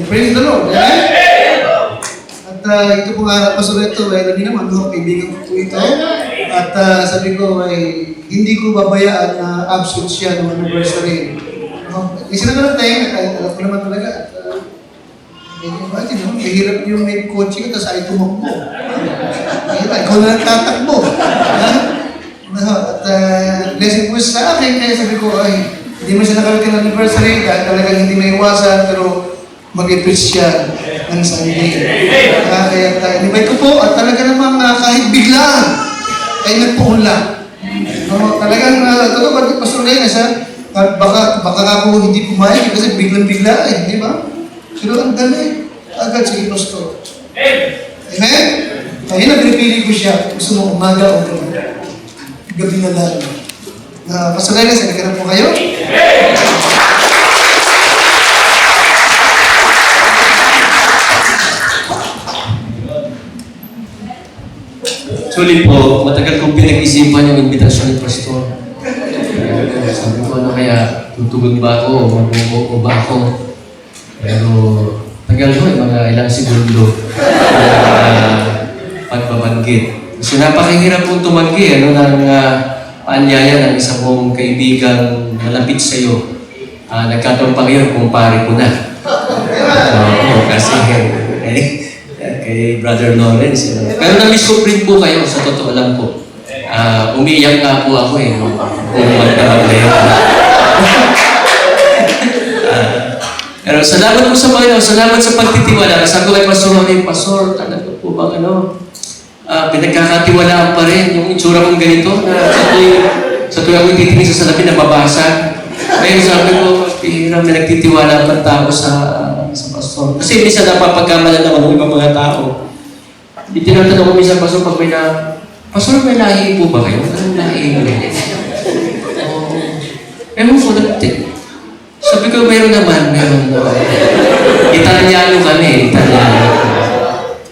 Praise the Lord. Amen? At ito pong pastor ito, alam niyo naman, kaibigan ko po ito. At sabi ko, hindi ko babayaan na absent siya ng anniversary. Isa na natin, alam ko naman talaga. Mahirap yung may coaching, tapos ay tumakbo. Ikaw na nagtatakbo. At blessing po sa akin, kaya sabi ko, hindi mo siya nakarating ng anniversary, dahil talagang hindi may iwasan, pero mag-preach siya ng Sunday. Kaya invite ko po, at talaga namang kahit biglaan, ay nagpuunla. Talagang, totoo, Pastor Reyes, baka ako hindi pumayag kasi biglang-bigla di ba? Pero ang dali, agad sige, Pastor. Amen? Kaya napipili ko siya, gusto mo umaga o gabi na lang. Pastor Reyes, halika na po kayo. Sulit po, matagal kong pinag-isipan yung imbitasyon ni Pastor. Sabi ko, kaya tutugon ba ako o magbubo ba ako? Pero tagal ko, mga ilang segundo pagbabanggit. So napakahirap pong tumanggi ng paanyaya ng isang mong kaibigang malapit sa iyo. Nagkataon pa ngayon kung pare ko na. Kasi kay Brother Lawrence. Pero na-miss ko rin po kayo, sa totoo lang po. Umiiyak nga po ako eh. Nung magdamag na yun. Pero salamat po sa Panginoon. Salamat sa pagtitiwala. Sabi ko kay Pastor Ronnie, Pastor, talaga po bang pinagkakatiwalaan pa rin yung itsura kong ganito na sa tuwing ako titingin sa salamin na babasag. Ngayon sabi ko, pihirang may nagtitiwala pa tao sa Pastor. Kasi minsan napapagkamalan naman ng ibang mga tao. Itinatanong ko minsan, Pastor, pag may Pastor, may lahi po ba kayo? Anong lahi mo? Ewan ko, sabi ko, meron naman. Italiano kami, Italiano.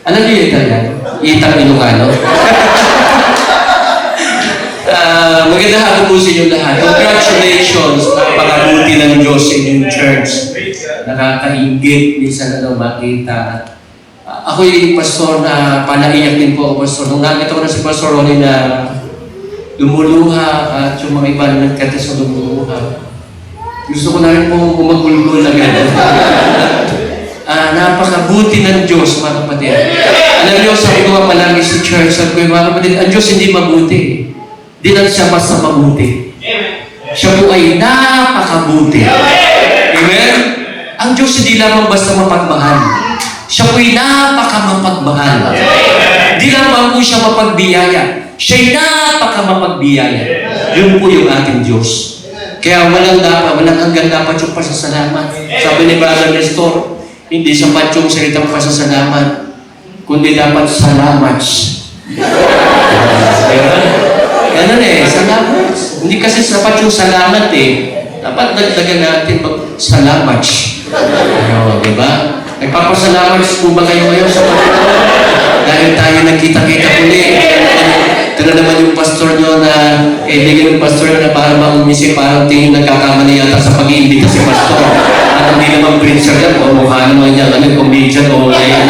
Alam niyo yung Italiano? Itang Ilocano. Magandang hapon po sa inyo lahat. Congratulations, napakabuti ng Diyos sa inyong church. Nakakaingit, minsan makita. Ako'y pastor na panaiyak din po ako, pastor. Nung nakita ko na si Pastor Ronnie na lumuluha at yung mga iba na nagkates na lumuluha. Gusto ko na rin po magulgul agad. Napakabuti ng Diyos, mga kapatid. Alam niyo, sabi ko nga palagi sa church, sabi ko, mga kapatid, ang Diyos hindi mabuti. Di lang siya basta mabuti. Siya po ay napakabuti. Amen? Ang Diyos hindi lamang basta mapagmahal. Siya po'y napakamapagmahal. Di lamang po siya mapagbiyaya. Siya'y napakamapagbiyaya. Yun po yung ating Diyos. Kaya walang hanggang dapat yung pasasalamat. Sabi ni Brother Nestor, hindi sapat yung salitang pasasalamat, kundi dapat salamat. Ganun salamat. Hindi kasi sapat yung salamat Dapat dagdagan natin salamat. Diba? Nagpapasalamat po ba kayo ngayon sa Panginoon? Dahil tayo nagkita-kita muli. Ito na naman yung pastor nyo na bigyan ng pastor na parang umisip, parang tingin nagkakamali yata sa pag-iimbita si pastor. At hindi naman preacher yan, o mukha naman niya, comedian o ayan.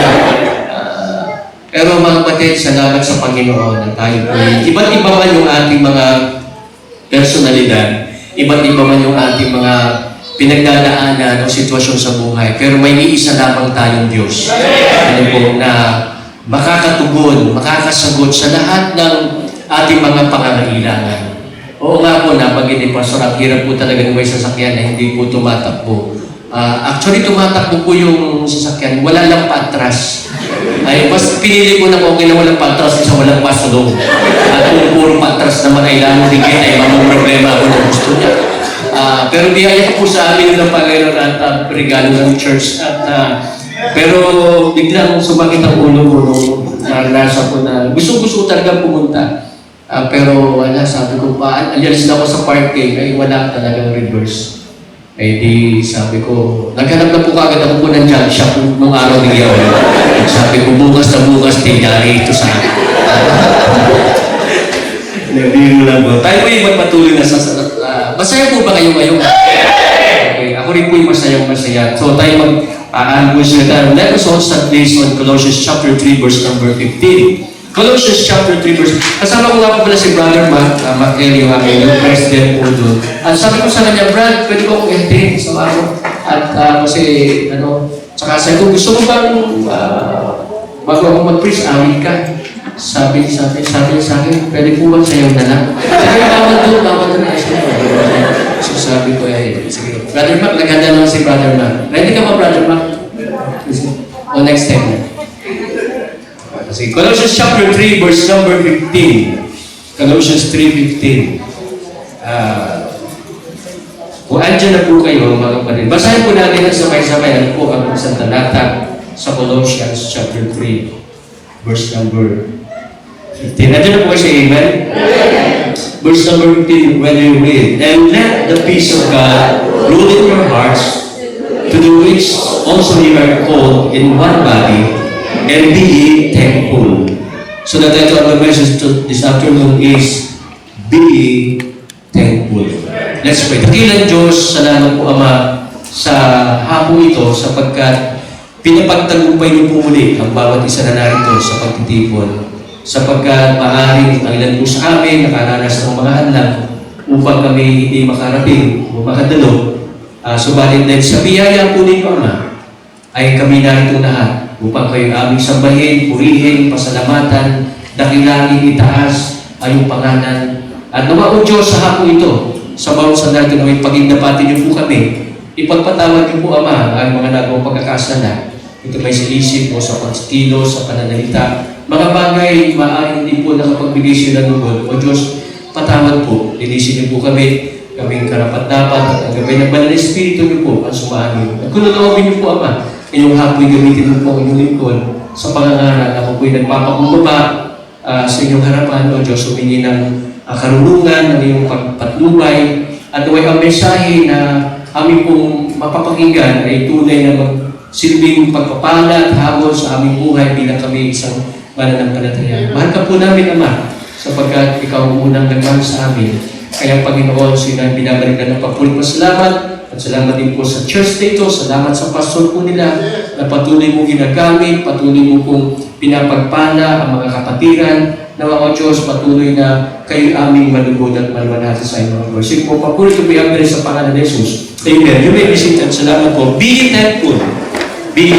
Pero mga kapatid, salamat sa Panginoon na tayo po. Iba't iba man yung ating mga personalidad, iba't iba man yung ating mga pinagdadaanan o sitwasyon sa buhay. Pero may iisa lamang tayong Diyos. Ano po, na makakatugon, makakasagot sa lahat ng ating mga pangangailangan. Oo nga po, napagin ni Pastor, ang hirap po talaga ng may sasakyan na hindi po tumatakbo. Actually, tumatakbo po yung sasakyan. Wala lang patras. Ay, mas pinili ko na okay na walang patras isa walang pasulong. At kung puro patras naman kailangan din kita, mamang problema ako na gusto niya. Pero biyaya po sa amin ng Panginoon at regalo ng church. Pero biglang sumakit ang ulo ko nung nasa ko na gusto talaga pumunta. Pero wala, sabi ko pa, alialis na ako sa parking, ay wala talagang reverse. Eh di sabi ko, naghanap na po kagad ako po ng junk shop nung araw ng iyon. Sabi ko, bukas na bukas, tingari ito sa akin. Nabiro lang po. Tayo po yung magpatuloy na sa masaya po ba kayo ngayon? Okay, ako rin po yung masaya. So tayo let us all start based on Colossians chapter 3 verse number 15. Colossians chapter 3 verse. Kasama ko nga po pala si Brother Mac Kelly, yung aking president po doon. At sabi ko sa kanya, Brad, pwede ko akong i-attend sa araw. At kasi, tsaka sabi ko, gusto mo bang bago ako mag-preach, awit ka? Sabi niya sa akin, pwede po bang sayaw na lang? Sabi ko, bawal doon. So sabi ko, sige. Brother Mac, naghanda naman si Brother Mac. Ready ka ba, Brother Mac? O next time. Sige, Colossians chapter 3, verse number 15. Colossians 3:15. Kung andyan na po kayo, mga kapatid, basahin po natin ang sabay-sabay. Ano po ang isang talata sa Colossians chapter 3, verse number 15. Andyan na po kayo sa Amen? Verse number 15, when you read, and let the peace of God rule in your hearts, to the which also you are called in one body, and be ye thankful. So the title of the message this afternoon is, Be ye thankful. Let's pray. Dakilang Diyos, salamat po Ama sa hapon ito sapagkat pinapagtagumpay niyo po muli ang bawat isa na narito sa pagtitipon. Sapagkat maaaring ang ilan po sa amin nakaranas ng mga hadlang upang kami hindi makarating o makadalo. Subalit dahil sa biyaya po ninyo Ama, ay kami narito lahat upang kayo aming sambahin, purihin, pasalamatan, dakilangin, itaas, ang iyong pangalan. At nawa o Diyos sa hapon ito, sa bawat sandal ito na may pag-indapati niyo po kami, ipagpatawad niyo po, Ama, ang mga nagawang pagkakasala. Ito may sa isip o sa pagkilos, sa pananalita, mga bagay maaaring hindi po nakapagbigay siya ng lugod. O Diyos, patawad po, linisin niyo po kami, kaming karapat-dapat at ang gabay ng banal na Espiritu niyo po ang sumaamin. At kung nalawagin niyo po, Ama, inyong hapoy gamitin mo po ang inyong lingkod sa pangangaral. Ako po'y nagpapakumbaba sa inyong harapan, O Diyos, humingi ng karunungan ng iyong pagpatnubay at naway ang mensahe na aming pong mapapakinggan ay tunay na magsilbing pagpapala at habol sa aming buhay bilang kami isang mananampalataya. Mahal ka po namin, Ama, sapagkat ikaw ang unang nagmahal sa amin. Kaya Panginoon, sila binabalik na ng pagpulit pasalamat at salamat din po sa church na ito. Salamat sa pastor po nila na patuloy mong ginagamit, patuloy mo pong pinapagpala ang mga kapatiran. Nawa o Diyos, patuloy na kayo aming malugod at malmanhati sa inyong mga worship po. Papulit ko biyang sa pangalan ng Jesus. Amen. You may be seated. Salamat po. Be thankful. Be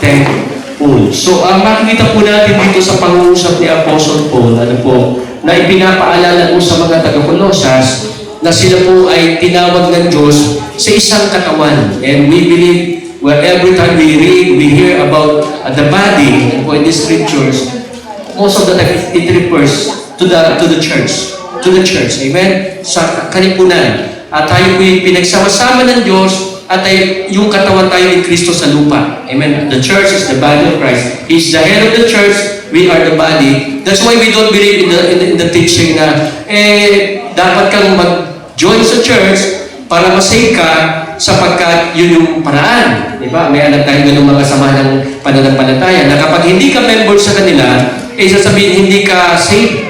thankful. So, ang makikita po natin dito sa pangungusap ni Apostle Paul, ano po, na ipinapaalala po sa mga taga-Colosas na sila po ay tinawag ng Diyos sa isang katawan. And we believe, well, every time we read, we hear about the body, and po in the scriptures, most of the time it refers to the church. To the church. Amen? Sa kalipunan. At tayo po yung pinagsama-sama ng Diyos at yung katawan tayo ni Kristo sa lupa. Amen? The church is the body of Christ. He's the head of the church. We are the body. That's why we don't believe in the teaching na dapat kang mag-join sa church para masave ka sapagkat yun yung paraan. Diba? May alam tayo ganun mga sama ng pananampalataya na kapag hindi ka member sa kanila, sasabihin hindi ka safe.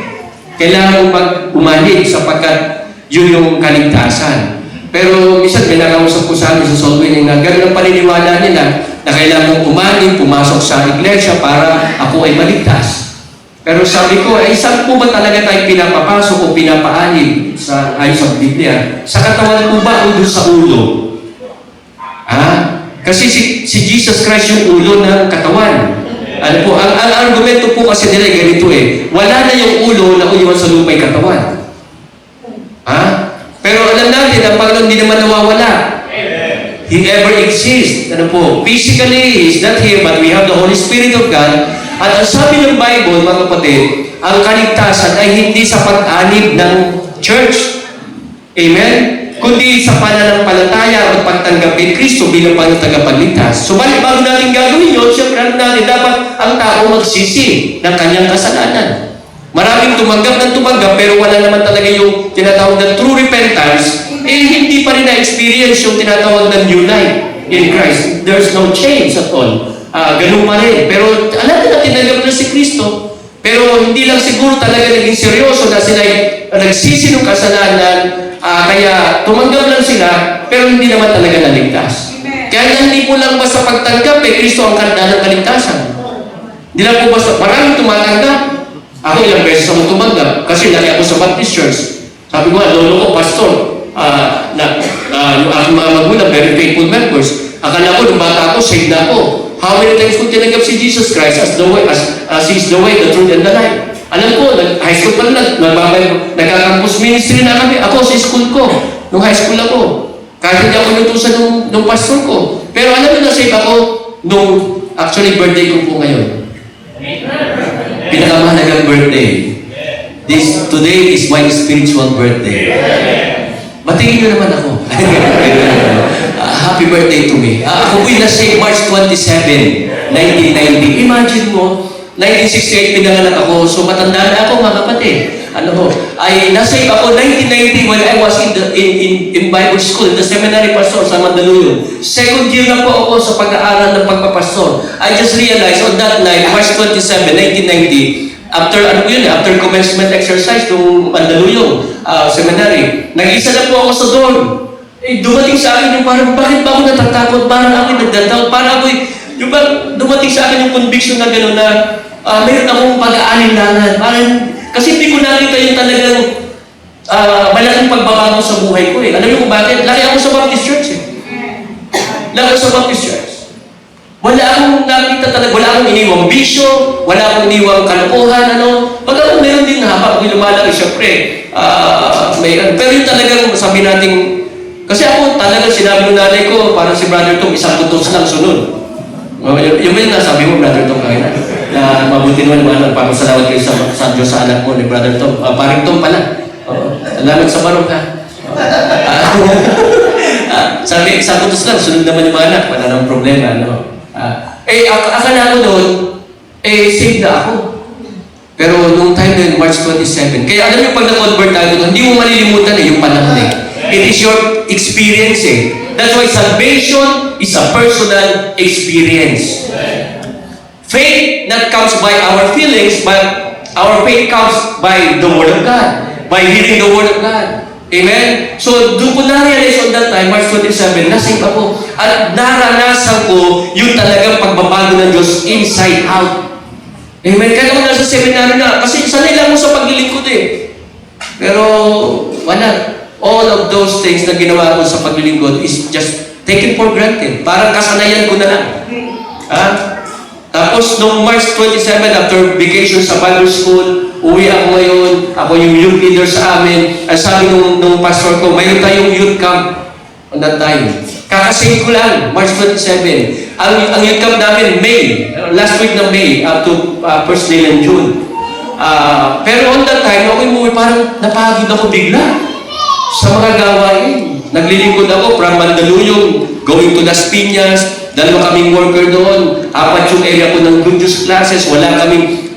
Kailangan mong mag-umalig sapagkat yun yung kaligtasan. Pero minsan may nakausap ko sa amin sa Soul Winning na gano'n ang paniniwala nila na kailangan mong umalig, pumasok sa iglesia para ako ay maligtas. Pero sabi ko, saan po ba talaga tayo pinapapasok o pinapaalig sa ayon sa Biblia? Sa katawan po ba o doon sa ulo? Kasi si Jesus Christ yung ulo ng katawan. Ano po, ang argumento po kasi nila ganito wala na yung ulo na uliwan sa lupa yung katawan. Pero alam natin, ang Panginoon hindi naman nawawala. He ever exists. Ano po, physically, He is not here, but we have the Holy Spirit of God. At ang sabi ng Bible, mga kapatid, ang kaligtasan ay hindi sa pag-anib ng church. Amen? Kundi sa pananampalataya at pagtanggap kay Kristo bilang tagapagligtas. So, bago natin gagawin yun, siyempre natin dapat ang tao magsisi ng kanyang kasalanan. Maraming tumanggap, pero wala naman talaga yung tinatawag na true repentance, hindi pa rin na-experience yung tinatawag na new life in Christ. There's no change at all. Ganun pa rin. Pero alam na tinanggap na si Kristo, pero hindi lang siguro talaga naging seryoso na sila nagsisi ng kasalanan, kaya tumanggap lang sila, pero hindi naman talaga naligtas. Kaya hindi po lang basta pagtanggap, Kristo ang kanta ng kaligtasan. Hindi lang po basta, maraming tumatanggap. Ako ilang beses ako tumanggap, kasi laki ako sa Baptist Church. Sabi ko, lolo ko, pastor, yung aking mga magulang, very faithful members. Akala ko, nung bata ako, saved na ako. How many times ko tinanggap si Jesus Christ as He's the way, the truth, and the life? Alam ko, high school pa lang, nagka-campus ministry na kami. Ako sa school ko, nung high school ako. Kahit hindi ako nutusan nung pastor ko. Pero alam mo, na-save ako nung actually birthday ko po ngayon. Pinakamahalagang birthday. Today is my spiritual birthday. Batingin nyo naman ako. Happy birthday to me. Ako po'y na-save March 27, 1990. Imagine mo, 1968 pinanganak ako, so matanda na ako mga kapatid. Nasa ako 1990 when I was in Bible school, in the seminary pastor sa Mandaluyong. Second year na po ako sa pag-aaral ng pagpapastor. I just realized on that night, March 27, 1990, after commencement exercise ng Mandaluyong seminary, nag-isa na po ako sa dorm. Dumating sa akin yung parang, bakit ba ako natatakot? Parang ako nagdadoubt, parang ako dumating sa akin yung conviction na gano'n na mayroon akong pag-aalinlangan. Kasi hindi ko nakita yung talagang malaking pagbabago sa buhay ko. Alam niyo kung bakit? Laki ako sa Baptist Church. Laki ako sa Baptist Church. Wala akong nakita talaga, wala akong iniwang bisyo, wala akong iniwang kalokohan, Pagka meron din habang lumalaki, syempre, pero yung talagang sabi natin, kasi ako talagang sinabi ng nanay ko, parang si Brother Tom, isang tutos lang sunod. Yung ba yung nasabi mo, Brother Tom, kaya na mabuti naman, pagpasalamat kayo sa Diyos sa anak mo ni Brother Tom. Paring Tom pala. Salamat sa barong ha. Sabi, isang tutos lang, sunod naman yung mga anak, wala nang problema, akala ko doon, saved na ako. Pero nung time na yun, March 27, kaya alam niyo pag na-convert tayo doon, hindi mo malilimutan yung panahon It is your experience That's why salvation is a personal experience. Faith not comes by our feelings, but our faith comes by the Word of God. By hearing the Word of God. Amen? So, doon ko na-realize on that time, March 27, nasave ako. At naranasan ko yung talagang pagbabago ng Diyos inside out. Amen? Kaya kung nasa seminary na, kasi sanay lang mo sa paglilingkod Pero, wala. All of those things na ginawa ko sa paglilingkod is just taken for granted. Parang kasanayan ko na lang. Tapos, noong March 27, after vacation sa Bible School, uwi ako ngayon, ako yung youth leader sa amin. Ay sabi nung pastor ko, mayroon tayong youth camp on that time. Kakasing ko lang, March 27. Ang youth camp namin, May. Last week ng May, up to first day ng June. Pero on that time, ako yung parang napagod ako bigla sa mga gawain. Naglilingkod ako from Mandaluyong, going to Las Piñas, dalawa kaming worker doon, 4 yung area ko ng good news classes, wala kaming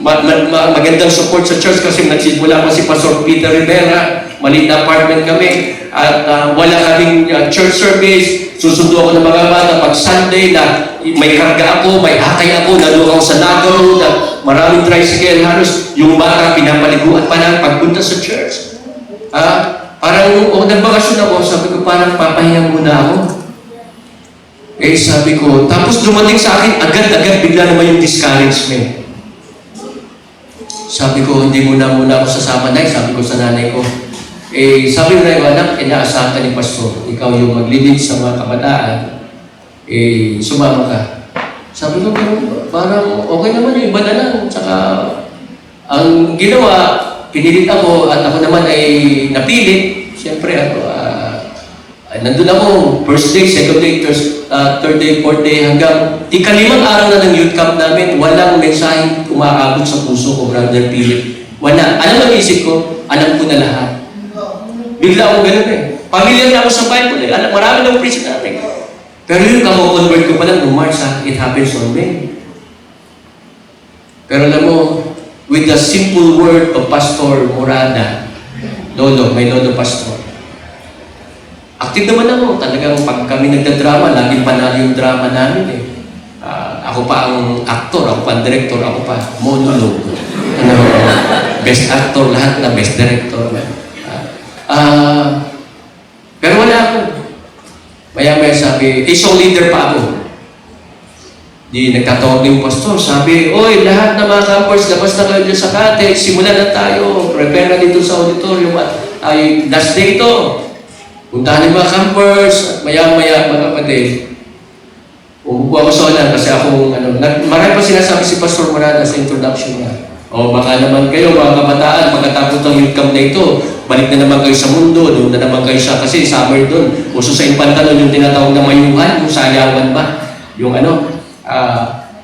magandang support sa church kasi nagsimula pa si Pastor Peter Rivera, maliit na apartment kami, at wala kaming church service, susundo ako ng mga bata pag Sunday na may karga ako, may hakay ako, nalukaw sa Nagaw, na maraming tricycle, halos yung bata pinapaliguan pa lang pagpunta sa church. Parang nagbakasyon ako, sabi ko parang papahinga muna ako. Sabi ko, tapos dumating sa akin, agad-agad bigla naman yung discouragement. Sabi ko, hindi muna ako sasama na. Sabi ko sa nanay ko, sabi mo na yung anak, inaasahan ka ni Pastor. Ikaw yung maglilid sa mga kabataan. Sumama ka. Sabi ko, parang okay naman yung iba na lang. Tsaka, ang ginawa, pinilit ako at ako naman ay napilit. Siyempre, nandun ako, first day, second day, third day, fourth day, hanggang ika-5 araw na ng youth camp namin, walang mensaheng umaabot sa puso ko, Brother Philip. Wala. Alam ang isip ko, alam ko na lahat. Bigla ako ganun Pamilyar na ako sa Bible Alam, marami ng preach natin. Pero yung kamo-convert ko pa lang, no March, it happens on me. Pero alam mo, with the simple word of Pastor Morada, Lolo, may Lolo Pastor. Active naman ako. Talagang pag kami nagdadrama, laging panalo yung drama namin Ako pa ang actor, ako pa ang director, ako pa monologue. Best actor, lahat na best director. Pero wala ako. Maya-maya sabi, so leader pa ako. Di nagtatawag yung pastor, sabi, oy, lahat ng mga campers, labas na kayo dyan sa cottage, simulan na tayo, prepare na dito sa auditorium at last day ito. Puntahan yung mga campers, at maya-maya mga kapatid. Umupo ako sa ulan kasi akong, marami pa sinasabi si Pastor Morada sa introduction niya. Baka naman kayo, mga kabataan, pagkatapos ng youth camp na ito, balik na naman kayo sa mundo, doon na naman kayo kasi summer doon. Uso sa impanta nun yung tinatawag na mayuhan, yung sayawan ba? Yung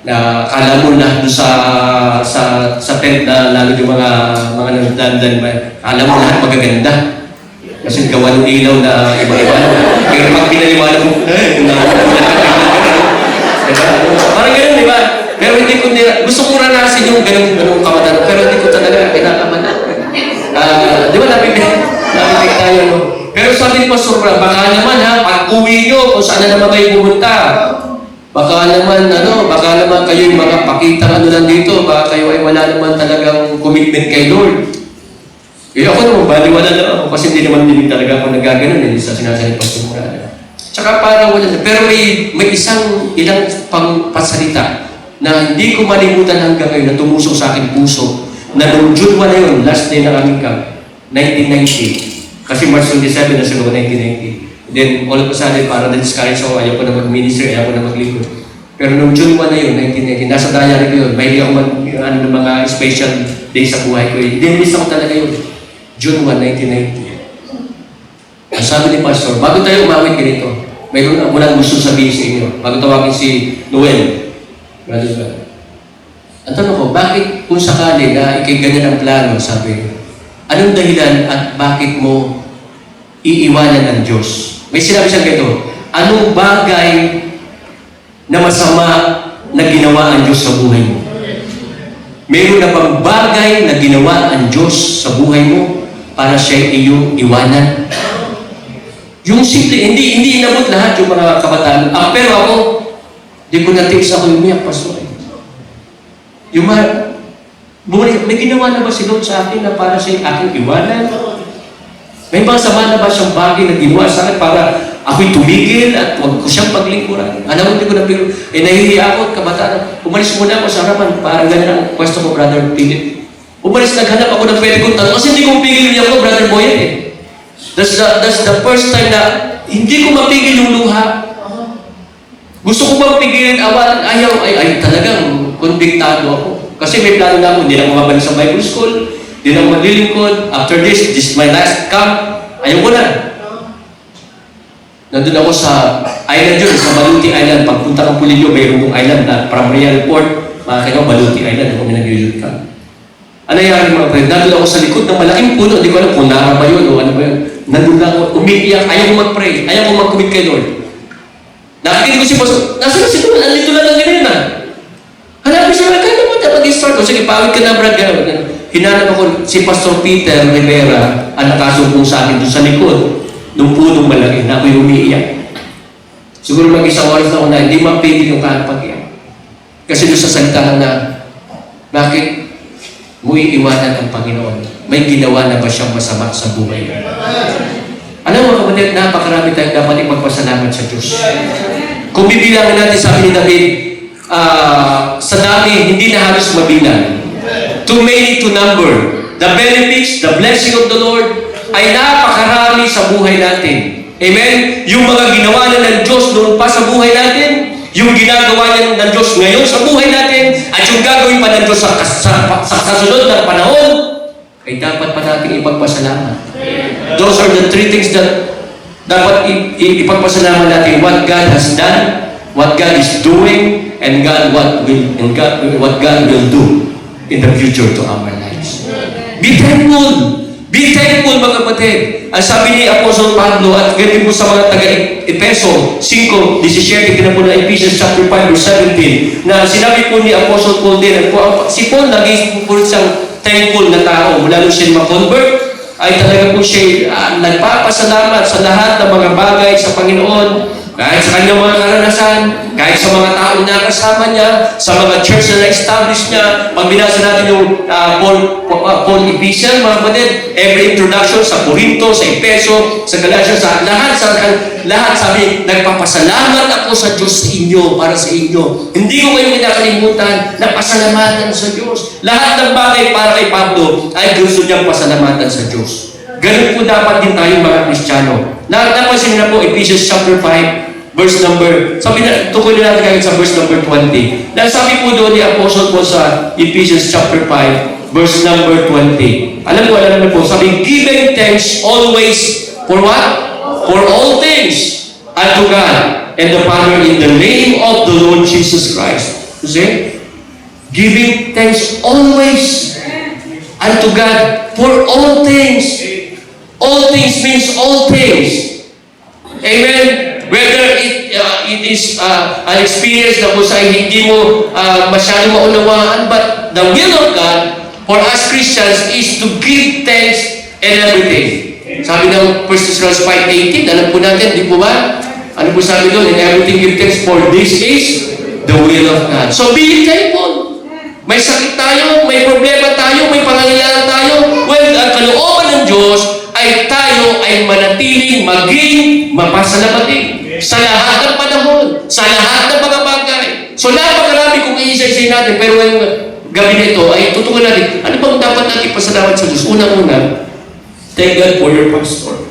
na kala mo na doon sa tent na lalo yung mga nagdandan, kala mo lahat magaganda. Kasi gawa ng ilaw na iba-iba. Pero pag pinaliwanag mo, parang ganun, di ba? Pero hindi ko gusto kong ranasin yung ganung kamatanan, pero hindi ko talaga kinakamanan. Di ba, napipig tayo, no? Pero sabi ni Pastor Bra, baka naman pag uwi nyo, kung saan na naman kayo pumunta, baka naman kayo yung mga pakitang lang dito, baka kayo ay wala naman talagang commitment kay Lord. Ako naman, baliwala lang ako kasi hindi naman din talaga ako nagaganon sa sinasabi ni Pastor Morada. Tsaka parang wala na. Pero may ilang pasalita na hindi ko malimutan hanggang ngayon na tumusok sa akin puso na noong June 1 na yun, last day ng aming camp, 1990. Kasi March 27 na siguro 1990. Then, all of a sudden, parang na-discourage ako, ayaw ko na mag-minister, ayaw ko na maglingkod. Pero nung June 1 na yun, 1990, nasa diary ko yun, may ako ng mga special day sa buhay ko. Dinilis ako talaga yun. June 1, 1990. Ang sabi ni Pastor, bago tayo umawit ganito, mayroon ako lang gusto sabihin sa inyo. Bago tawagin si Noel. Ang tanong ko, bakit kung sakali na ikay ganyan ang plano, sabi, anong dahilan at bakit mo iiwanan ng Diyos? May sinabi siya ganito, anong bagay na masama na ginawa ang Diyos sa buhay mo? Meron na bang bagay na ginawa ang Diyos sa buhay mo para siya iyong iwanan? Yung simple, hindi inabot lahat yung mga kabataan. Pero ako, di ko na-tips ako yung umiyak, Pastor. Yung may ginawa na ba si Lord sa akin na para siya aking iwanan? May mga sama na ba siyang bagay na ginawa sa akin para ako'y tumigil at huwag ko siyang paglingkuran? Alam mo, hindi ko napilo. Nahihiya ako at kabataan. Umalis muna ako sa harapan. Parang ganyan ang pwesto ko, Brother Philip. Umalis, naghanap ako ng pwede kong tanong. Kasi hindi ko pigil niya ako, Brother Boyan eh. That's the first time na hindi ko mapigil yung luha. Gusto ko bang pigilin awalan? Ayaw, ay talagang konbiktado ako. Kasi may plano na ako, hindi na ako mabalik sa Bible School, hindi na ako maglilingkod. After this is my last camp. Ayaw ko na. Nandun ako sa island yun, sa Baluti Island. Pagpunta ng Pulilio, mayroon kong island na primary report. Mga Baluti Island, ako may nag-ilit ka. Ano nangyari mga friend? Nandun ako sa likod ng malaking puno. Hindi ko alam kung nara ba yun o ano ba yun. Nandun lang ako, umiiyak. Ayaw ko mag-pray. Ayaw ko mag-commit kay Lord. Nakikita ko si Pastor, nasa si Lord? Andito lang ang ganyan na. Hanapin siya, kaya naman dapat i-start ko. Sige, pawid ka na, Brad. Hinanap ako si Pastor Peter Rivera ang nakasumpong sa akin doon sa likod nung punong malaki na ako'y umiiyak. Siguro mag-isang oras na ako na hindi mapigil yung pag-iyak. Kasi doon sa salita na, bakit mo iiwanan ang Panginoon? May ginawa na ba siyang masama sa buhay? Alam mo kapatid, napakarami tayong dapat ipagpasalamat sa Diyos. Kung bibilangin natin, sabi ni David, sa dami, hindi na halos mabilang. Too many to number. The benefits, the blessing of the Lord, ay napakarami sa buhay natin. Amen? Yung mga ginawa na ng Diyos noon pa sa buhay natin, yung ginagawa niya ng Diyos ngayon sa buhay natin, at yung gagawin pa ng Diyos sa kasunod na panahon, ay dapat pa natin ipagpasalamat. Those are the three things that dapat ipagpasalamat natin. What God has done, what God is doing, and what God will do in the future to our lives. Be thankful! Be thankful, mga kapatid. Ang sabi ni Apostle Pablo, at ganyan po sa mga taga-Epeso 5:17, tinan po na Ephesians chapter 5, verse 17, na sinabi po ni Apostle Paul din, si Paul naging po siyang thankful na tao. Mula nung siya ma-convert, ay talaga po siya nagpapasalamat sa lahat ng mga bagay sa Panginoon, kahit sa kanyang mga karanasan, kahit sa mga taong nakasama niya, sa mga church na na-establish niya. Pag binasa natin yung Paul Ephesians, mga kapatid, every introduction sa Corinto, sa Epeso, sa Galatia, sa lahat sabi, nagpapasalamat ako sa Diyos sa inyo, para sa inyo. Hindi ko kayo kinakalimutan na pasalamatan sa Diyos. Lahat ng bagay para kay Pablo ay gusto niyang pasalamatan sa Diyos. Ganun po dapat din tayo mga Kristiyano. Napansin na po, Ephesians chapter 5, verse number, tukoy na natin kayo sa verse number 20. Sabi po doon ni Apostle Paul sa Ephesians chapter 5, verse number 20. Alam mo po, sabi, giving thanks always for what? For all things unto God and the Father in the name of the Lord Jesus Christ. You see? Giving thanks always unto God for all things. All things means all things. Amen? Whether it is an experience na kung saan hindi mo masyado maunawaan, but the will of God for us Christians is to give thanks and everything. Sabi ng 1 Thessalonians 5:18, alam po natin, di po ba? Ano po sabi doon? In everything give thanks, for this is the will of God. So be thankful. May sakit tayo, may problema tayo, may pangangailangan tayo. Well, ang kalooban ng Diyos ay tayo ay manatiling, maging mapasalamatin sa lahat ng panahon, sa lahat ng mga bagay. So napakarami kung iisa-isay natin, pero ngayong gabi na ito ay tutukan natin, ano bang dapat natin pasalamat sa Diyos? Unang-una, thank God for your pastor.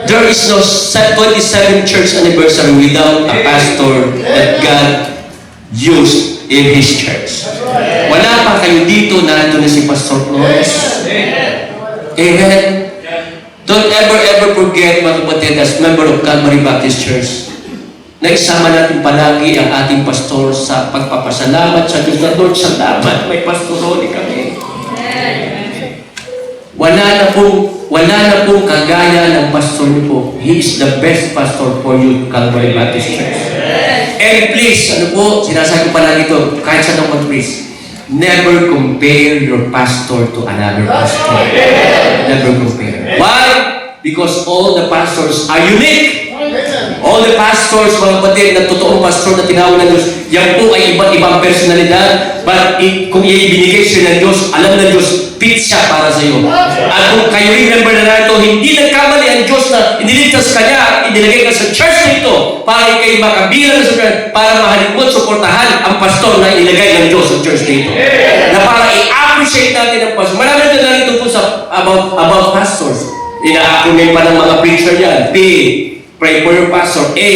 There is no 27th church anniversary without a pastor that God used in His church. Wala pa kayo dito, narito na si Pastor Flores. Amen? Don't ever forget, mga kapatid, as member of Calvary Baptist Church, na isama natin palagi ang ating pastor sa pagpapasalamat sa Diyos na Lord, salamat, may pastoroni kami. Wala na pong kagaya ng pastor niyo po. He is the best pastor for you, Calvary Baptist Church. And please, sinasabi ko palagi ito, kahit sa naman please, never compare your pastor to another pastor. Never compare. Why? Because all the pastors are unique. All the pastors, mga kapatid, na totoong pastor na tinawag ng Diyos, yan po ay iba't ibang personalidad. But kung ibinigay siya ng Diyos, alam ng Diyos, fit siya para sa iyo. At kung kayo remember na narito, hindi nagkamali ang Diyos na iniligtas ka niya, inilagay ka sa church na ito para kayo makabilang sa church, para mahalin mo at suportahan ang pastor na inilagay ng Diyos sa church na ito. Na para i-appreciate natin ang pastor. Marami na narito po sa about pastors. Ina-acronym pa ng mga preacher yan. P, pray for your pastor. A,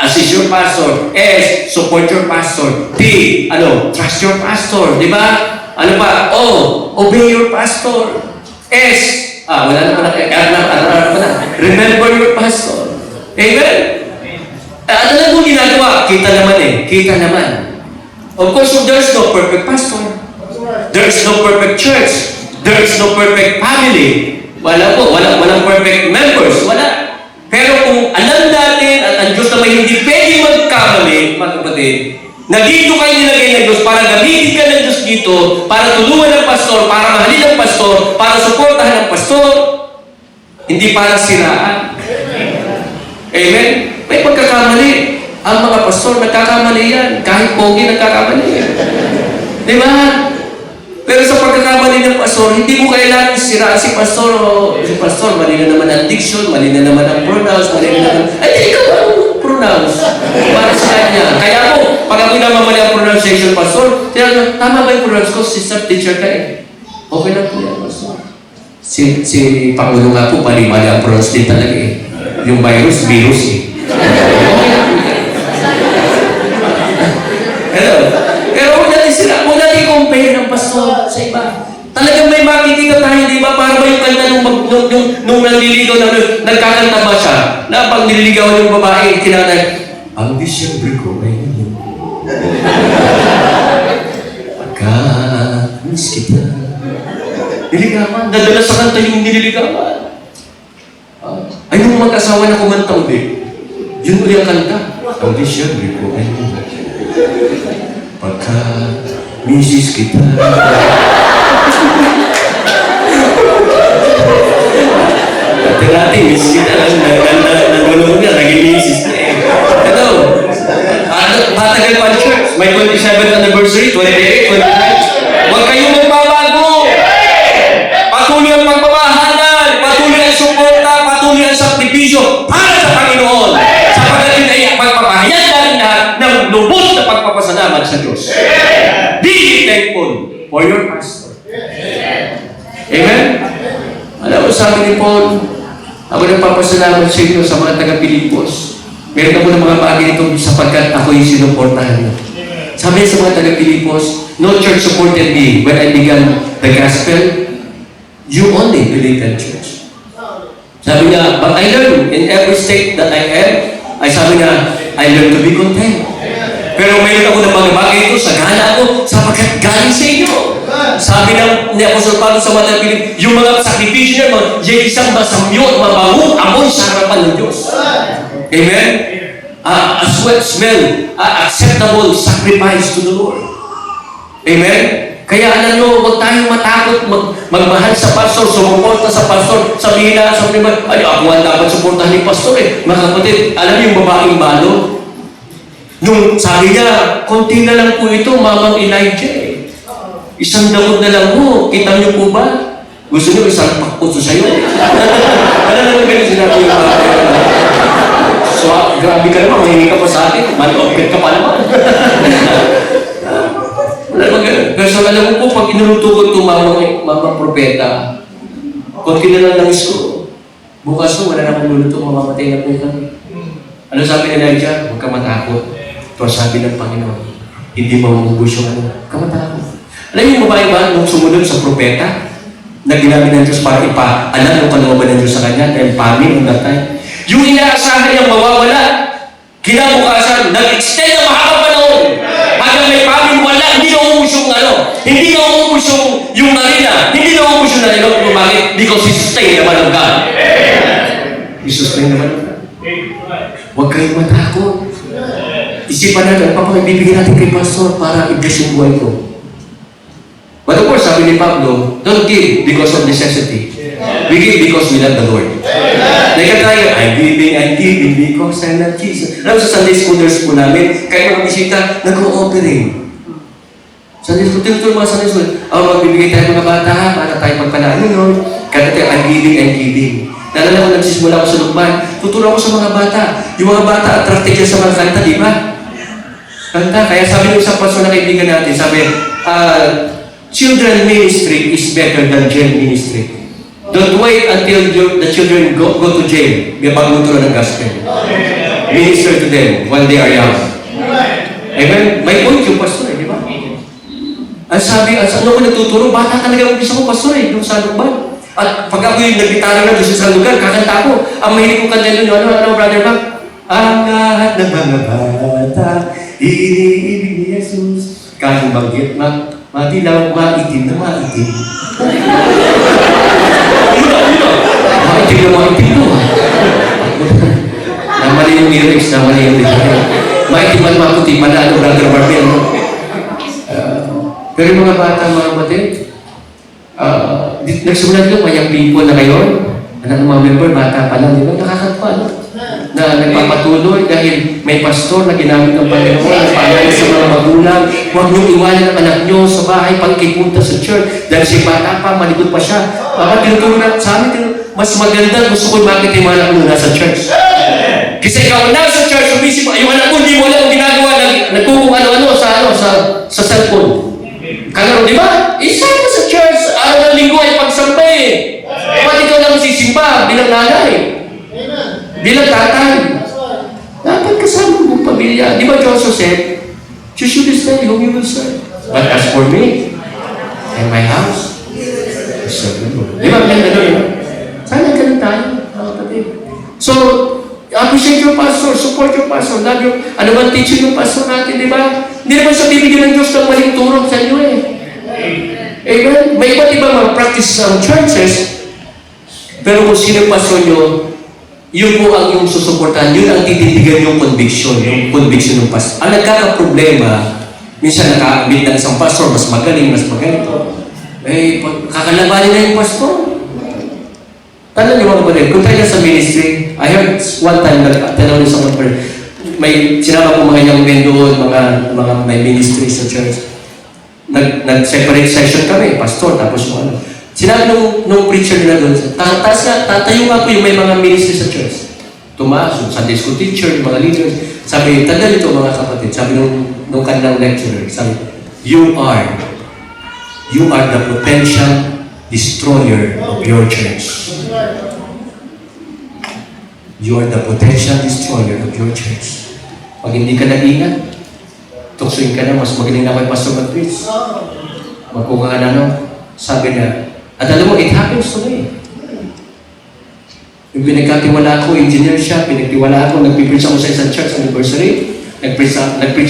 assist your pastor. S, support your pastor. T, trust your pastor. Di ba? Ano pa? O, obey your pastor. S, wala na pala. Remember your pastor. Amen? Ano na po ginagawa? Kita naman eh. Kita naman. Of course, there's no perfect pastor. There's no perfect church. There's no perfect family. Wala po. Walang perfect members. Wala. Pero kung alam natin at ang Diyos naman hindi pwede magkamali, mga kapatid, na dito kayo nilagay ng Diyos para gamitin ka ng Diyos dito, para tulungan ng pastor, para mahalin ng pastor, para suportahan ng pastor, hindi para siraan. Amen? May pagkakamali. Ang mga pastor, nagkakamali yan. Kahit pogi, nagkakamali yan. Di ba? Pero sa pagkakamali ng pastor, hindi mo kailangan siraan si pastor o si pastor, mali na naman ang diction, mali na naman ang pronounce, mali na naman, ay, ikaw ang pronounce para sa kanya. Kaya ako, pag ako namamali ang pronunciation, pastor, tama ba yung pronounce ko? Sister, teacher ka eh. Okay lang po yan, pastor. Si Pangulo nga po, mali-mali ang pronounce din talaga eh. Yung virus eh. Okay lang po yan. Hello? Pero huwag natin sila, huwag natin compare ng pastor sa iba. Talagang may makikita tayo, di ba? Para ba yung kanta nung nanliligaw na nagkakanta ba siya? Na pag nililigawan yung babae, tinatay, ang Disyembre ko ay yun. Pagka-miss kita. Niligawan. Nadala sa kanta yung nililigawan. Ay, nung mag-asawa na kumanta ulit. Yun ulit ang kanta. Ang Disyembre ko ay yun. Pagka misis kita. Dati natin, misis kita lang. Nagulong niya, naging misis na eh. Ito, matagal pa ang church. May 27th anniversary, 28, 29. Huwag kayong magbabago. Patuloy ang pagmamahalan, patuloy ang suporta, patuloy ang sakripisyo para sa Panginoon. Sapagkat yun ay pagpapahayag natin lahat ng lubos na pagpapasalamat sa Diyos. Be thankful for your pastor. Amen? Alam mo, sabi ni Paul, ako nagpapasalamat sa inyo sa mga taga-Pilipos. Meron ako ng mga bagay nito sapagkat ako yung sinuportahan niyo. Sabi sa mga taga-Pilipos, no church supported me when I began the gospel. You only believe in church. Sabi niya, but I learned in every state that I am, sabi niya, I learned to be content. Pero mayroon ako ng mga bagay ito, sagana ako, sapagkat galing sa inyo. Sabi ng ni Apostol Pablo sa mga Pilip, yung mga sakripisyo niya, yung isang masamyo, mabango, amoy sa harapan ng Diyos. Amen? A sweet smell, acceptable sacrifice to the Lord. Amen? Kaya alam nyo, huwag tayong matakot magmahal sa pastor, sumuporta sa pastor, sabihin na, ako ang dapat suportahan ni pastor eh. Mga kapatid, alam niyo yung babaeng balo? Nung sabi niya, konti na lang po ito, Mamang Elijah eh. Isang damod na lang mo, kita niyo po ba? Gusto niyo isang pakpuso sa'yo? Ano naman ganun sinabi yung so, grabe ka naman, mahingi ka pa sa akin, man-offset ka pa naman. Wala naman ganun. Pero sa alam mo po, pag inuluto ko itong mamang propeta, konti na lang langis ko. Bukas po, wala na akong luluto, mamamatay na po kami. Ano sabi ni Elijah? Huwag ka matakot. Ito ang sabi ng Panginoon. Hindi maubos yung ano. Huwag ka matakot. Alam yung babae ba, nung sumunod sa propeta, na ginamit ng Diyos para ipaalam ng kalooban ng Diyos sa kanya, dahil paming ang datay. Yung inaasahan niyang mawawala, kinabukasan, nag-extend na mahabang panahon. Hanggang may paming wala, hindi na uubos yung ano, hindi na uubos yung marina, hindi na uubos yung narilo. Bakit? Because He sustained naman ng God. He sustained naman ng God. Huwag kayong matakot. Isipan natin, ano pa ibibigay natin kay Pastor para i-bless yung buhay ko. But of course, sabi ni Pablo, don't give because of necessity. We give because we love the Lord. Tayo, I'm giving because I love Jesus. Alam sa Sunday schoolers po namin, kahit mga bisita, nag-o-offering. Sunday school, tinuturo mga Sunday school, magbibigay tayo mga bata ha, para tayo magpanalo, Lord. Kaya tayo, I'm giving. Nalala ko, nagsisimula ko sa lukban, tuturo ko sa mga bata. Yung mga bata, attracted yan sa mga kanta, di ba? Kanta. Kaya sabi ng isang pastor na kaibigan natin, sabi, children ministry is better than jail ministry. Don't wait until the children go to jail. May pagmuturo ng gospel. Minister to them when they are young. Amen? May point yung pastor, di ba? Ang sabi, ano ko nagtuturo, bata talaga umpisa ko, pastor, yung sa lukban. At pag ako yung nagbitara na doon sa lugar, kakanta ko. Ang mahilig ko kanta doon, ano, brother ba? Ang lahat ng mga bata, iniibig ni Jesus. Kahit banggit, matilaw, maitim na maitim. Maitim na maitim no. Namali yung lyrics, namali yung lyrics. Maitim at maputi, manalo, brother Barbie. Pero yung mga bata, mga batid, nagsimula dito, mayang people na ngayon, anak ng mga member, bata pa lang, di ba? Nakakatwa, no? Na nagpapatuloy dahil may pastor na ginamit ng Panginoon, nagpaalala sa mga magulang, huwag niyong iwanan ang anak niyo sa bahay pag ipunta sa church. Dahil si bata pa, malikot pa siya. Baka tinuturo na sa amin, mas maganda, gusto ko makita yung mga anak mo nasa church. Kasi ikaw nasa church, umisip mo, yung anak mo, hindi mo alam ang ginagawa, nagkukung ano-ano sa cellphone. Kalaro, di ba? Isa ka sa church, araw ng linggo ay pagsambay. Ba't ikaw lang sisimba bilang nanay? Bilang tatay? Dapat kasama mong pamilya. Di ba Joseph said, you should study whom you will serve. But as for me, and my house, I serve the Lord. Di ba? Sana ganun tayo, mga kapatid. So, appreciate your pastor, support your pastor, love your, ano bang teaching ng pastor natin, di ba? Hindi naman sa bibigyan ng Diyos ng maling turong sa inyo eh. Amen? May iba't ibang mga practices ang churches, pero kung sino pastor nyo, yun po ang yung susuportahan, yun ang tititigan yung conviction ng pastor. Ang nagkakaproblema, minsan nakaambit ng isang pastor, mas magaling, kakalabanin na yung pastor. Tanda niyo mga kapatid, kung tayo sa ministry, I heard one time, tanaw niyo sa mga may sinama ko mga young men doon, mga may ministry sa church. Nag-separate session kami, pastor, tapos ano. Sinabi nung preacher nila doon, tatayo nga po yung may mga ministry sa church. Tumaas, yung Sunday school teacher, yung mga leaders. Sabi, tanda nito mga kapatid, sabi nung kanilang lecturer, sabi, you are the potential destroyer of your church. You are the potential destroyer of your church. Pag hindi ka nag-ingat, tuksuin ka na, mas magaling na kay Pastor Mag-preach. Magkuha ka na, sabi niya, at alam mo, it happens to me. Yung pinagkatiwala ko, engineer siya, pinagtiwala ako, nag-preach ako sa isang church anniversary, nag-preach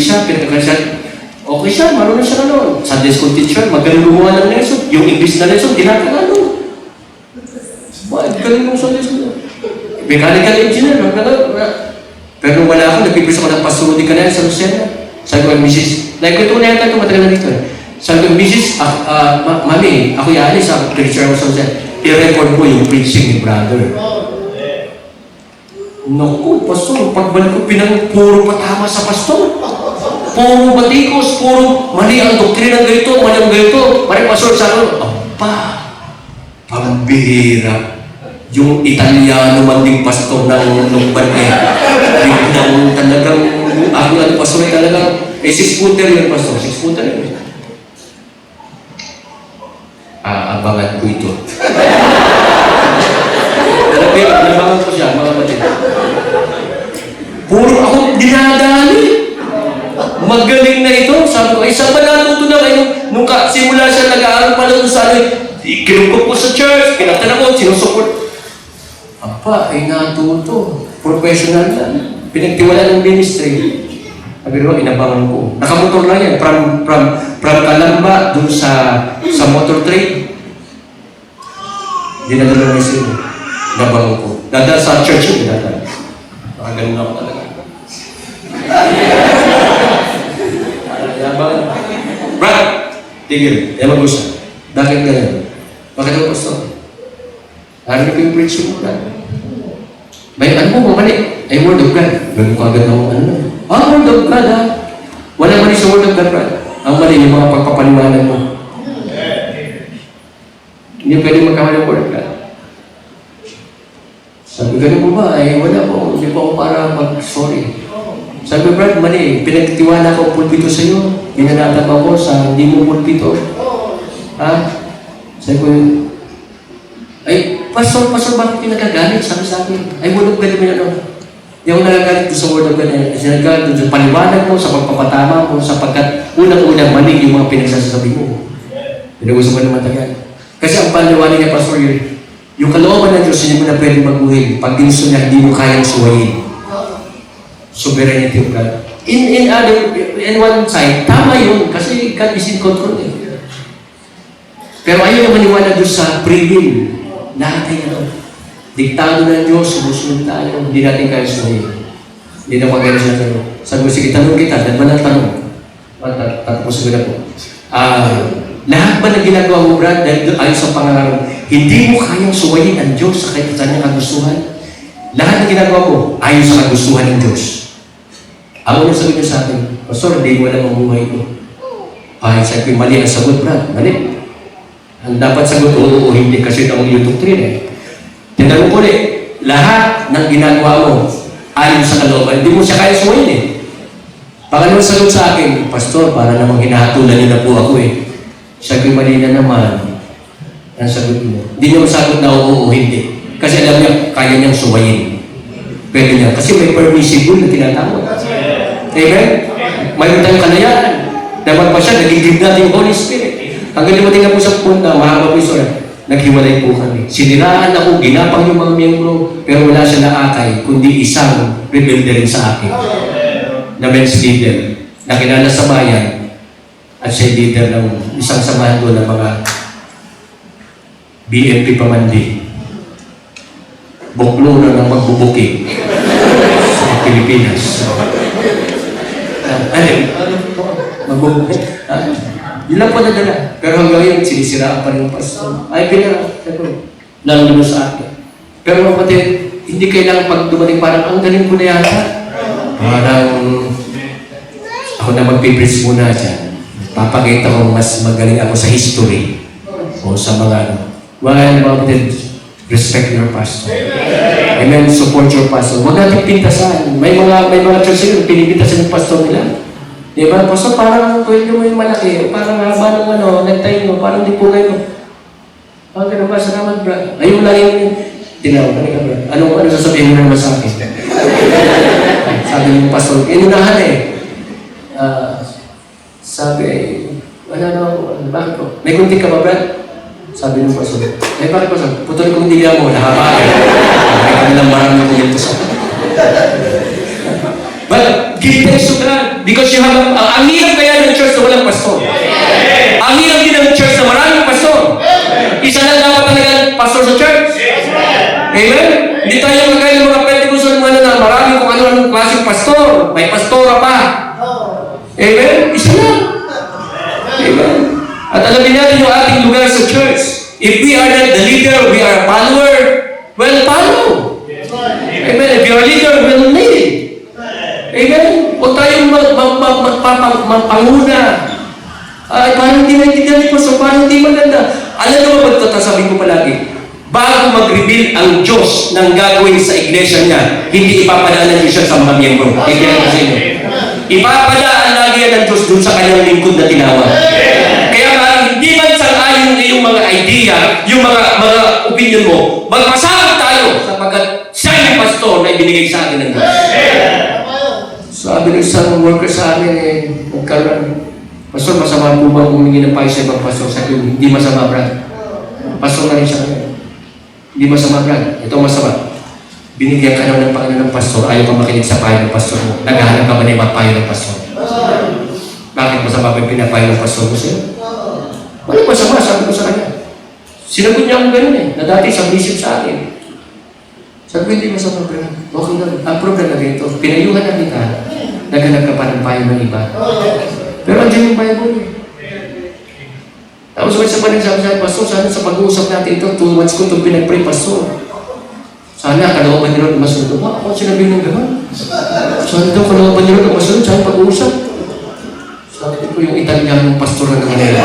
siya, okay siya, marunong siya ano. Sunday school teacher, magaling gumawa ng lesson. Yung English na lesson, dinakagano. Galing mo Sunday school. Mechanical engineer, pero nung wala ako, nag-preach ako ng Pastor Rudy Canel sa Lucena. Sabi ko, Mrs. Ito na yata ito, matagal na dito eh. Sabi ko, Mrs. Mami, ako yalis sa preacher ko sa Lucena. I-record ko yung preaching ni brother. Naku, pastor, pagbalik ko puro patama sa pastor. Puro batikos, puro mali ang doktrina ng ganito, mali ang ganito. Parang pastor sa akin, pambihira. Yung Italiano man ding pastor ng lungban eh. Yung talagang, ako pastor ay talagang, 6-footer yun pastor, 6-footer yun. Abangan ko ito. Pero nabangan ko siya, mga kapatid. Puro ako dinadali. Magaling na ito. Sabi ko, ay saan ba natuto na kayo? Nung simula siya nag-aaral pa doon sa kinukop ko sa church, kinatan ako, sinusuport. Apa, ay natuto. Professional na. Pinagtiwala ng ministry. Sabi ko, inabangan ko. Nakamotor lang yan. From Calamba, dun sa motor trade. Dinadala ng isip. Inabangan ko. Dadal sa church yung dinadala. Baka ganun ako talaga. Inabangan. Brad! Tigil. Yan mag-usap. Bakit ganun? Bakit ako pastor? Ano ko yung preach mo, Brad? May ano mo, mali. Ay, word of God. Ganun ko agad ako, ano na. Word of God, ha? Wala mali sa word of God, Brad. Ang mali, yung mga pagpapaliwanan mo. Hindi pwede magkamali ng word of God. Sabi, ganun mo ba? Ay, wala po. Hindi po ako para mag-sorry. Sabi, Brad, mali. Pinagtiwala ko pulpito sa iyo. Ginanatap ako sa hindi mo pulpito. Ha? Sabi ko, ay, Pastor, bakit yung nagagalit? Sabi sa akin, ay, word of God naman ano. Yung nagagalit doon sa word of God, nagagalit doon sa paliwanag mo, sa pagpapatama mo, sapagkat unang-unang mali yung mga pinagsasabi mo. Pinag-usap ko naman tagal. Kasi ang paliwanag niya, Pastor, yung kalooban ng Diyos, hindi mo na pwede maguhin. Pag ginusto niya, hindi mo kayang suwayin. Sovereignty of God. In one side, tama yun, kasi God is in control eh. Pero ayaw na maniwala doon sa free will. Lahat ay ano. Diktado ng Diyos, sumusunod tayo, hindi natin kaya sumayin. Hindi na pagkaya siya sa ano. Sabi ko, sige, tanong kita, dahil ba ng tanong? Tapos ko na po. Lahat ba na ginagawa mo, Brad, dahil ayon sa pangalan, hindi mo kayang suwayin ang Diyos sa kanyang kagustuhan? Lahat na ginagawa mo, ayon sa kagustuhan ng Diyos. Ang unang sabi niya sa akin, Pastor, hindi mo alam ang buhay ko. Sabi ko, mali ang sagot, Brad. Mali. Ang dapat sagot, oo o hindi, kasi ito ang iyong doktrina eh. Tinanong ko ulit, lahat ng ginagawa mo ayon sa kalooban, hindi mo siya kaya suwayin eh. Pangalawang sagot sa akin, Pastor, para namang hinahatulan niyo na po ako eh. Sabi, mali na naman ang sagot mo. Hindi niya masagot na oo o hindi. Kasi alam niya, kaya niyang suwayin. Pwede niya. Kasi may permissible na tinatawag. Amen? Mayroon tayong kalayaan. Dapat pa siya, nagigib natin yung Holy Spirit. Hanggang dumating na po sa punta, mahaba po yung naghiwalay po kami. Siniraan ako, ginapang yung mga miyembro, pero wala siya naakay, kundi isang rebelde rin sa akin. Na men's leader, na kilala sa bayan, at siya leader ng isang samahan doon ng mga BNP Pamandi. Buklo na ng magbubuking sa Pilipinas. Magbubuking? Yun lang po nadala. Pero hanggang ngayon, sinisiraan pa rin yung pastor. Ay, lalo naman sa akin. Pero kapatid, hindi kailangan pag dumating parang ang galing ko na yata. Parang ako na magpipreach muna dyan. Papakita ko mas magaling ako sa history o sa mga ano. Well, mga kapatid, respect your pastor. Amen. Support your pastor. Huwag natin pintasan. May mga church yun, pinipintasan yung pastor nila. Diba? Pastor, parang pwede mo yung malaki. Parang haba ng ano, necktie mo. Parang di po kayo. Ganun ba? Salamat, bro. Ayun lang yung tinawag. Ano sasabihin mo naman sa akin? Sabi ng pastor, inunahan eh. Sabi, bakit ko? May kunti ka ba, Brad? Sabi ng pastor, bakit ko sabi? Putol kong diga mo, nahaba eh. May kanilang maraming kumento sa akin. But, give thanks to God. Because you have ang hirap kaya ng church na walang pastor. Ang hirap din ng church na maraming pastor. Isa lang dapat talaga pastor sa church. Amen? Hindi tayo magkaya ng mga Pentecostal na maraming kung ano-anong klaseng pastor. May pastora pa. Amen? Isa lang. Amen? At alamin natin yung ating lugar sa church. If we are not the leader, we are a follower, well, follow. Amen? If you are a leader, well, lead. Amen? Huwag tayong magpanguna. Ay, parang hindi naintindihan ko, so parang hindi maganda. Alam naman ba ito, sabi ko palagi, bago mag-reveal ang Diyos ng gagawin sa iglesia niya, hindi ipapadaan ng Diyos sa mga miyembro. Hindi na kasi nyo. Ipapadaan lagi yan ng Diyos dun sa kanyang lingkod na tinawag. Kaya nga, hindi man sang-ayon yung mga idea, yung mga opinion mo, magpasakot tayo sapagkat ay binigay sa akin ng Diyos. Sabi ng isang worker sa amin, magkaroon, Pastor, masama po ba humingi ng payo sa ibang pastor? Sabi ko, hindi masama, Brad. Pastor na rin siya ngayon. Hindi masama, Brad. Ito masama. Binigyan ka naman ng Panginoon ng pastor, ayaw ka makinig sa payo ng pastor mo. Naghahanap ka ba na ibang payo ng pastor? Bakit masama ba yung pinapayo ng pastor mo sa'yo? Walang masama, sabi ko sa kanya. Sinagot niya akong ganun na dati submissive sa akin. Sabi ko, hindi masama, Brad. Okay lang. Ang problema dito, pinayuhan na kita, naghanap ka pa ng payo ng iba. Pero andyan yung Bible eh. Tapos sa panagsabi sa Pastor, sana sa pag-uusap natin ito, 2 months ko itong pinag-pray, Pastor. Sana kalooban niyo rin masunod. Ako sinabi ng gano'n. Sana daw kalooban niyo rin masunod, sana pag-uusap. Sabi ko yung Italianong pastor na naman nila.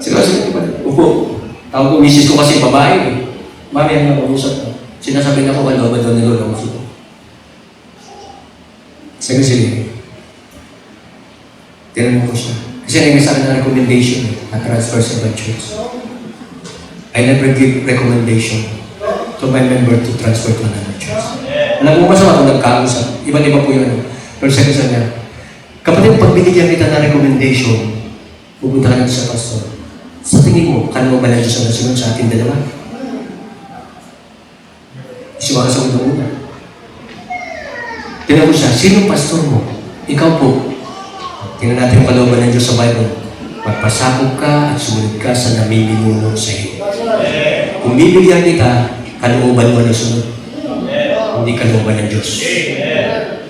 Sige ba? Upo. Tawag ko, misis ko kasi babae eh. Mami, ang pag-uusap ko. Sinasabi na ko, kalooban daw ni Lord ang masunod. Sige. Tinanong ko siya. Kasi naging sa akin na recommendation na transfer sa ibang church. I never give recommendation to my member to transfer to another church. Alam mo masama kung nagkausap. Iba-iba po yun. Pero sabi sa niya, kapatid, pag binigyan kita na recommendation, pupunta ka natin sa pastor. Sa tingin mo, kano ba na Diyos ang nasunod sa ating dalawa? Isiwa ka sa una. Tinanong ko siya, sino pastor mo? Ikaw po. Tingnan natin yung kalooban ng Diyos sa Bible. Magpasakop ka at sumunod ka sa namiminuno sa iyo. Kung bibigyan kita, kalooban mo na sunod. Hindi kalooban ng Diyos.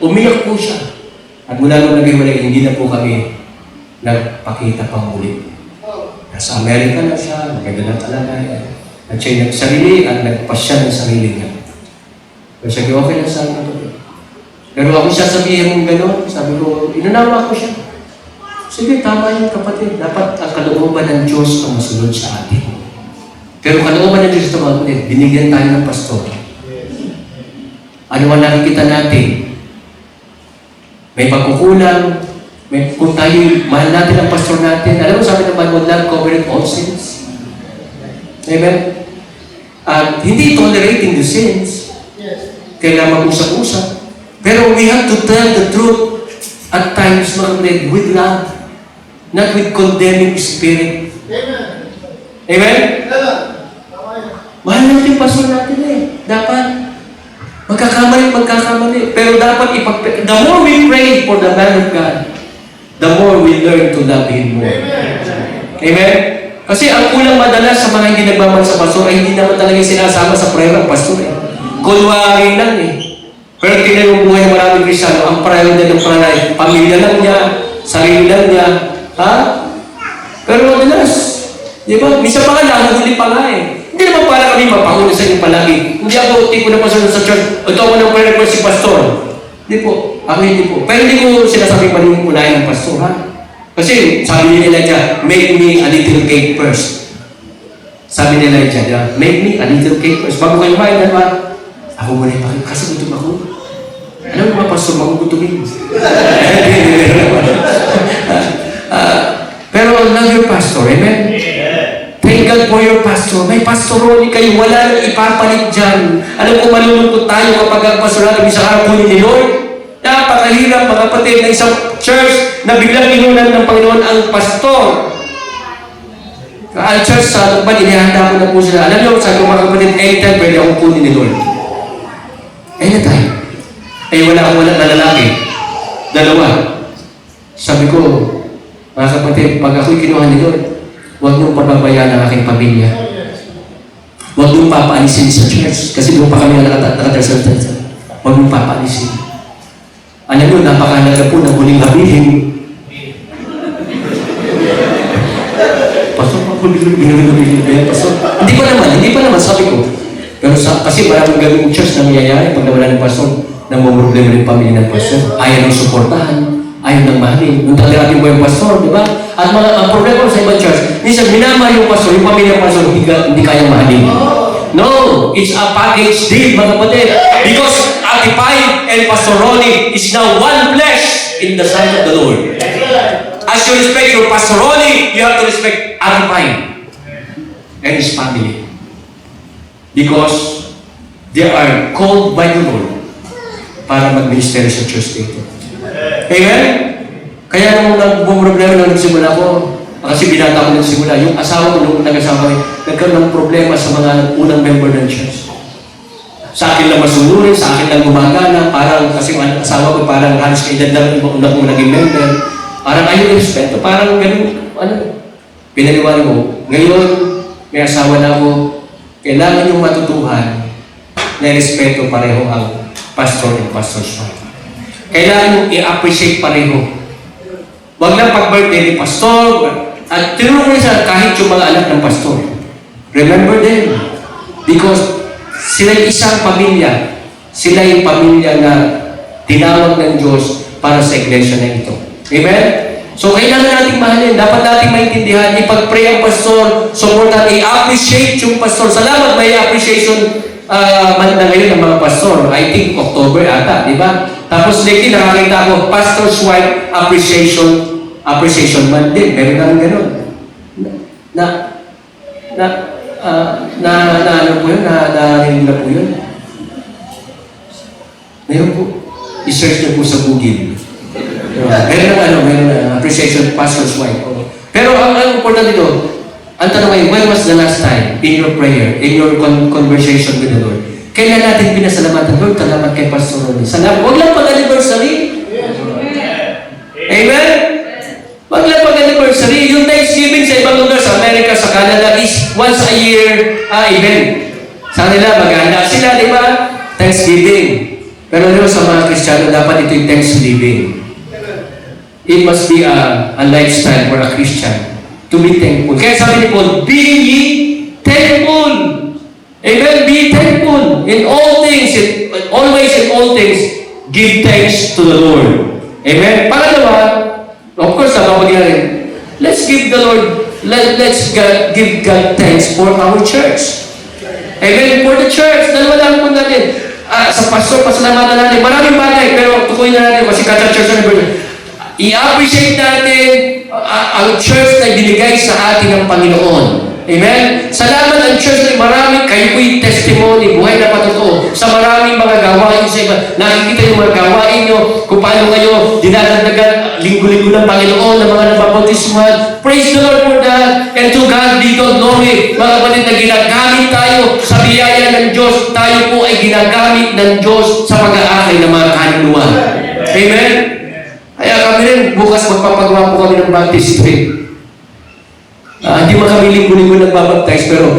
Umiyak po siya. At mula nung naghiwalay, hindi na po kami nagpakita pang muli. Nasa Amerika na siya, maganda ng kalagay. At siya nagsarili at nagpasya ng sarili niya. Pero sabi, okay na sa akin. Pero ako siya sabihin mong gano'n, sabi ko, inunawa ko siya. Sige, tama yun kapatid. Dapat ang kalooban ng Diyos ang masunod sa atin. Pero kalooban ng Diyos ito mga kapatid, binigyan tayo ng pastor. Ano ang nakikita natin? May pagkukulang, kung tayo, mahal natin ang pastor natin. Alam mo, sabi ng Bible, love covereth all sins. Amen? At hindi tolerating the sins. Kailangan mag-usap-usap. Pero we have to tell the truth at times, mga kapatid, with love. Not with condemning spirit. Amen? Mahal natin yung pastor natin eh. Dapat. Magkakamali. Pero dapat the more we pray for the man of God, the more we learn to love Him more. Amen? Kasi ang kulang madalas sa mga hindi nagmamahal sa pastor ay hindi naman talaga sinasama sa prayer ng pastor eh. Kunwari lang eh. Pero tingnan yung buhay ng maraming Kristiyano, ang priority ng pranay, pamilya lang niya, sarili lang niya, ha? Pero madalas, di ba? Misa pa nga lang, huli pa nga eh. Hindi naman para kami mapahuli sa inyo palagi. Hindi ako tipo na pasunod sa church, ito ako ng prayer request si pastor. Hindi po, ako hindi po. Pero hindi ko sinasabing unahin ng pastor, ha? Kasi sabi ni Elijah, make me a little cake first. Sabi ni Elijah, make me a little cake first. Bago kayo kumain, ba? Ako muna yung pakita. Kasi gutom ako. Alam mo ba, pastor, magugutumin. Pero love your pastor, amen? Thank God for your pastor. May pastoroni kayo. Wala nang ipapalit dyan. Alam ko, malulungkot tayo kapag ang pastor natin sa harap ni Lord. Napakahirap, mga kapatid, na isang church na biglang inunan ng Panginoon ang pastor. Ang church sa Lugban, inihanda ko na po sila. Alam niyo, sabi ko mga kapatid, anytime pwede akong kunin ni Lord. Anytime. Ay wala akong na lalaki. Dalawa. Sabi ko, mga kapatid, pag ako'y kinuha ni Lord, huwag niyong pababayaan ang aking pamilya. Huwag niyong papaalisin sa church. Kasi doon pa kami nakatasalita. Huwag niyong papaalisin. Alam niyo, napakahalaga po ng huling habilin. Pastor, Pastor. Hindi pa naman, sabi ko. Pero kasi maraming gawing church na nangyayari pag nawala ng pastor, nang problema ng pamilya ng pastor. Ayaw ng suportahan, ayaw ng mahalin. Nung talagang mo yung pastor, di ba? At ang problema sa ibang church, minsan minamahal yung pastor, yung pamilya ng pastor, hindi kayang mahalin. No, it's a package deal, mga kapatid. Because Atipay and Pastor Ronnie is now one flesh in the sight of the Lord. As you respect your Pastor Ronnie, you have to respect Atipay and his family. because they are called by the Lord para mag-minister sa church dito. Amen? Kaya nung nag-problema nung nagsimula ko, kasi binata ko nagsimula, yung asawa ko nung nag-asawa ko, nagkaroon ng problema sa mga unang member ng church. Sa akin lang masunurin, sa akin lang gumagana, parang kasi ang asawa ko parang halos kaedad lang yung una kong naging member. Parang ayaw yung respeto, parang ganun, pinaniwala ko. Ngayon, may asawa na ako, kailangan yung matutuhan na respeto pareho ang pastor and pastor's wife. Kailangan yung i-appreciate pareho. Huwag lang pag-birthday ni pastor, at tinulong rin sa kahit yung mga anak ng pastor. Remember them. Because sila yung isang pamilya. Sila yung pamilya na tinawag ng Diyos para sa iglesia na ito. Amen? So, kailangan natin mahalin. Dapat natin maintindihan. Ipag-pray ang pastor. Supportan. I-appreciate yung pastor. Salamat, may appreciation month na ngayon ng mga pastor. I think October ata, di ba? Tapos lately, nakakita ko, pastor's wife appreciation month din. Meron namin ganun. Ano po yun? Narinig na po yun. Meron po. I-search niyo po sa Google. Meron appreciation pastor's wife. Pero ang important dito, ang tanong ay, when was the last time in your prayer, in your conversation with the Lord? Kailan natin pinasalamatan, Lord, salamat kay Pastor Ronnie. Salamat. Huwag lang pag-anniversary. Amen? Huwag lang pag-anniversary. Yung Thanksgiving sa ibang lugar, sa Amerika, sa Canada, is once a year event. Sa kanila, mag-handa sila, di ba? Thanksgiving. Pero sa mga Kristiyano, dapat ito yung Thanksgiving. It must be a lifestyle for a Christian to be thankful. Kaya sabi ni Paul, be ye thankful. Amen? Be thankful. In all things, always in all things, give thanks to the Lord. Amen? Pangalawa, of course, let's give the Lord, let's give God thanks for our church. Amen? For the church. Dalawa lang po natin. Sa pastor, pasalamatan natin. Maraming bagay, pero tukuyin na natin kasi kata church na i-appreciate natin ang church na binigay sa atin ng Panginoon. Amen? Salamat ang church na maraming, kayo po'y testimony, buhay na patotoo, sa maraming mga gawain sa iba. Nakikita yung mga gawain nyo, kung paano kayo dinadagdagan linggo-linggo ng Panginoon, ng mga nababautismuhan. Praise the Lord for that. And to God be the glory. Mga kapatid na ginagamit tayo sa biyaya ng Diyos, tayo po ay ginagamit ng Diyos sa pag-aakay ng mga kaluluwa. Amen? Kaya kami rin, bukas magpapagawa po kami ng baptistry. Hindi man kami linggo-linggo nagbabaptize, pero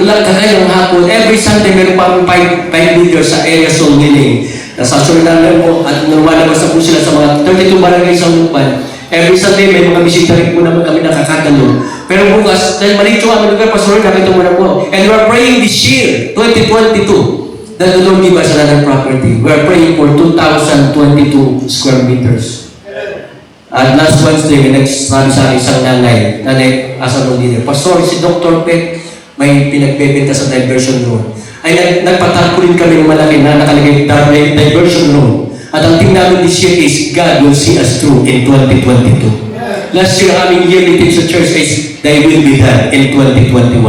kagaya ng hapon, every Sunday meron pa 5 leaders sa area soul winning. Nasa Suriname po, at lumalabas na po sila sa mga 32 barangay sa Lukban. Every Sunday may mga bisita rin po naman kami nakakatalo. Pero bukas, dahil malito kami lugar, Pastor, nakita mo na po. And we are praying this year, 2022, that the Lord give us another property. We are praying for 2,022 square meters. At last Wednesday, may nagsasabi sa isang nanay asa nung leader, Pastor, si Dr. Peck may pinagbebenta sa diversion loan. Ay nagpatarpulin kami ng malaki na nakalagay diversion loan. At ang team namin this year is God will see us through in 2022. Last year, aming yearly thing sa church is they will be done in 2021.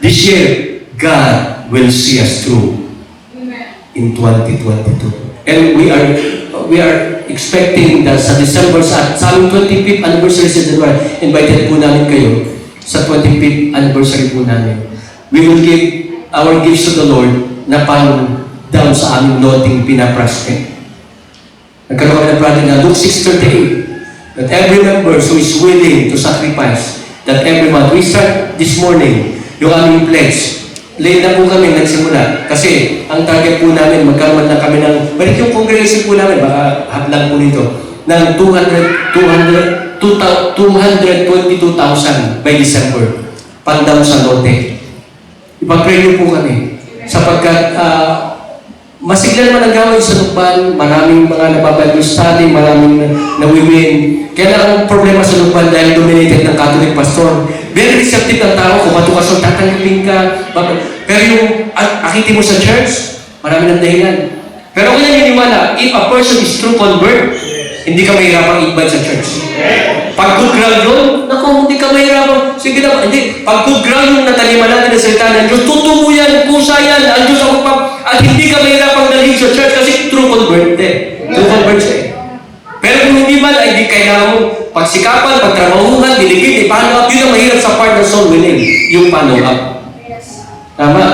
This year, God will see us through in 2022. And we are expecting that sa December, sa aming 25th anniversary sa January, invited po namin kayo sa 25th anniversary po namin. We will give our gifts to the Lord na pang down sa aming loting pinaprospect. Nagkaroon kami ng project na Luke 6:38, that every member who is willing to sacrifice, that every month, we start this morning, yung aming pledge. Late na po kami nagsimula. Kasi ang target po namin, magkaroon na kami ng, balik yung congregation po namin, baka haplang po nito, ng 222,000 by December. Pandaw sa lote. Ipag-pray niyo po kami. Sapagkat, masigla naman ang gawin sa Lukban, maraming mga nababible study, maraming nawiwin. Kaya ang problema sa Lukban dahil dominated ng Catholic pastor. Very receptive ang tao, kung matukas ang tatanggapin ka. Pero yung akitin mo sa church, marami ng dahilan. Pero kung naniniwala, if a person is true convert, hindi ka mahirapang invite sa church. Pag good ground yun, naku, hindi ka mahirapang. Sige na, hindi. Pag good ground yung nataliman natin ng salita ng Diyos, tutubo yan, pusa yan, ang Diyos ang at hindi ka mahirapang dalhin sa church kasi true convert eh. True convert siya eh. Pero kung hindi man, ay di kailangan mo pagsikapan, pagtrabahuhan, diligid, i-follow up. Yun ang mahirap sa part ng soul winning, yung follow up. Tama?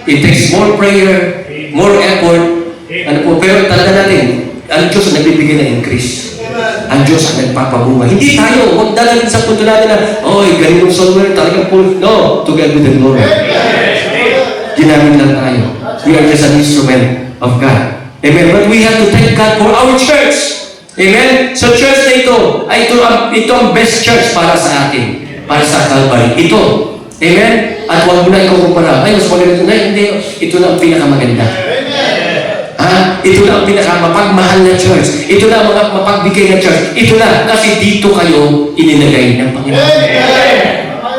It takes more prayer, more effort. Ano po, pero tanda natin, ang Diyos ang nagbibigay ng increase. Ang Diyos ang nagpapabunga. Hindi tayo, huwag dalatin sa punto natin na, oy, galing yung soul winner, talagang full. No, to God with the glory. Ginamit lang tayo. We are just an instrument of God. Amen? But we have to thank God for our church. Amen? So church na ito, ay ito ang best church para sa atin. Para sa Calvary. Ito. Amen? At huwag mo na ikukumpara. Ay, mas maganda na. Hindi. Ito na ang pinakamaganda. Ha? Ito na ang pinakamapagmahal na church. Ito na ang mga mapagbigay na church. Ito na. Kasi dito kayo ininagay ng Panginoon.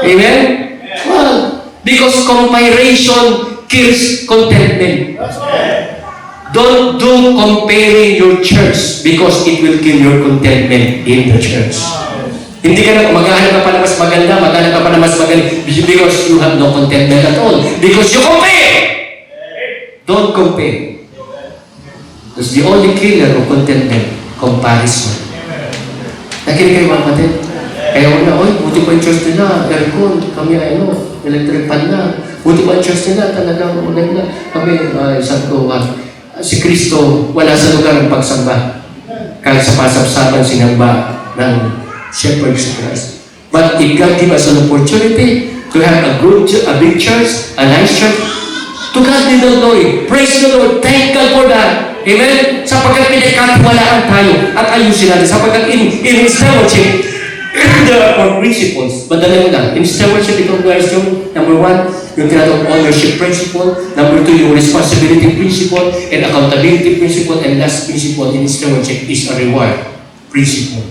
Amen? Well, because comparison kills contentment. Don't do comparing your church because it will kill your contentment in the church. Hindi ka na, maghahanap ka pa na mas maganda, maghahanap ka pa na mas maganda because you have no contentment at all. Because you compare! Don't compare. That's the only killer of contentment, comparison. Nakinig kayo mga kapatid? Kaya wala, oy, buti pa yung church nila, aircon, kami electric pan na. Buti pa yung church nila, talagang maganda. Kami, sabi ko, si Kristo wala sa lugar ng pagsamba. Kahit sa pasapsapan sinamba ng shepherd si Christ. But if God give us an opportunity to have a big church, a nice church, to God be the glory. Praise the Lord. Thank God for that. Amen? Sapagkat pinagkatiwalaan tayo at ayusin natin. Sapagkat in stewardship, there are four principles. Madali mo lang. In stewardship, itong question, number 1, yung tinatawag ownership principle. Number 2, yung responsibility principle and accountability principle. And last principle in stewardship is a reward principle.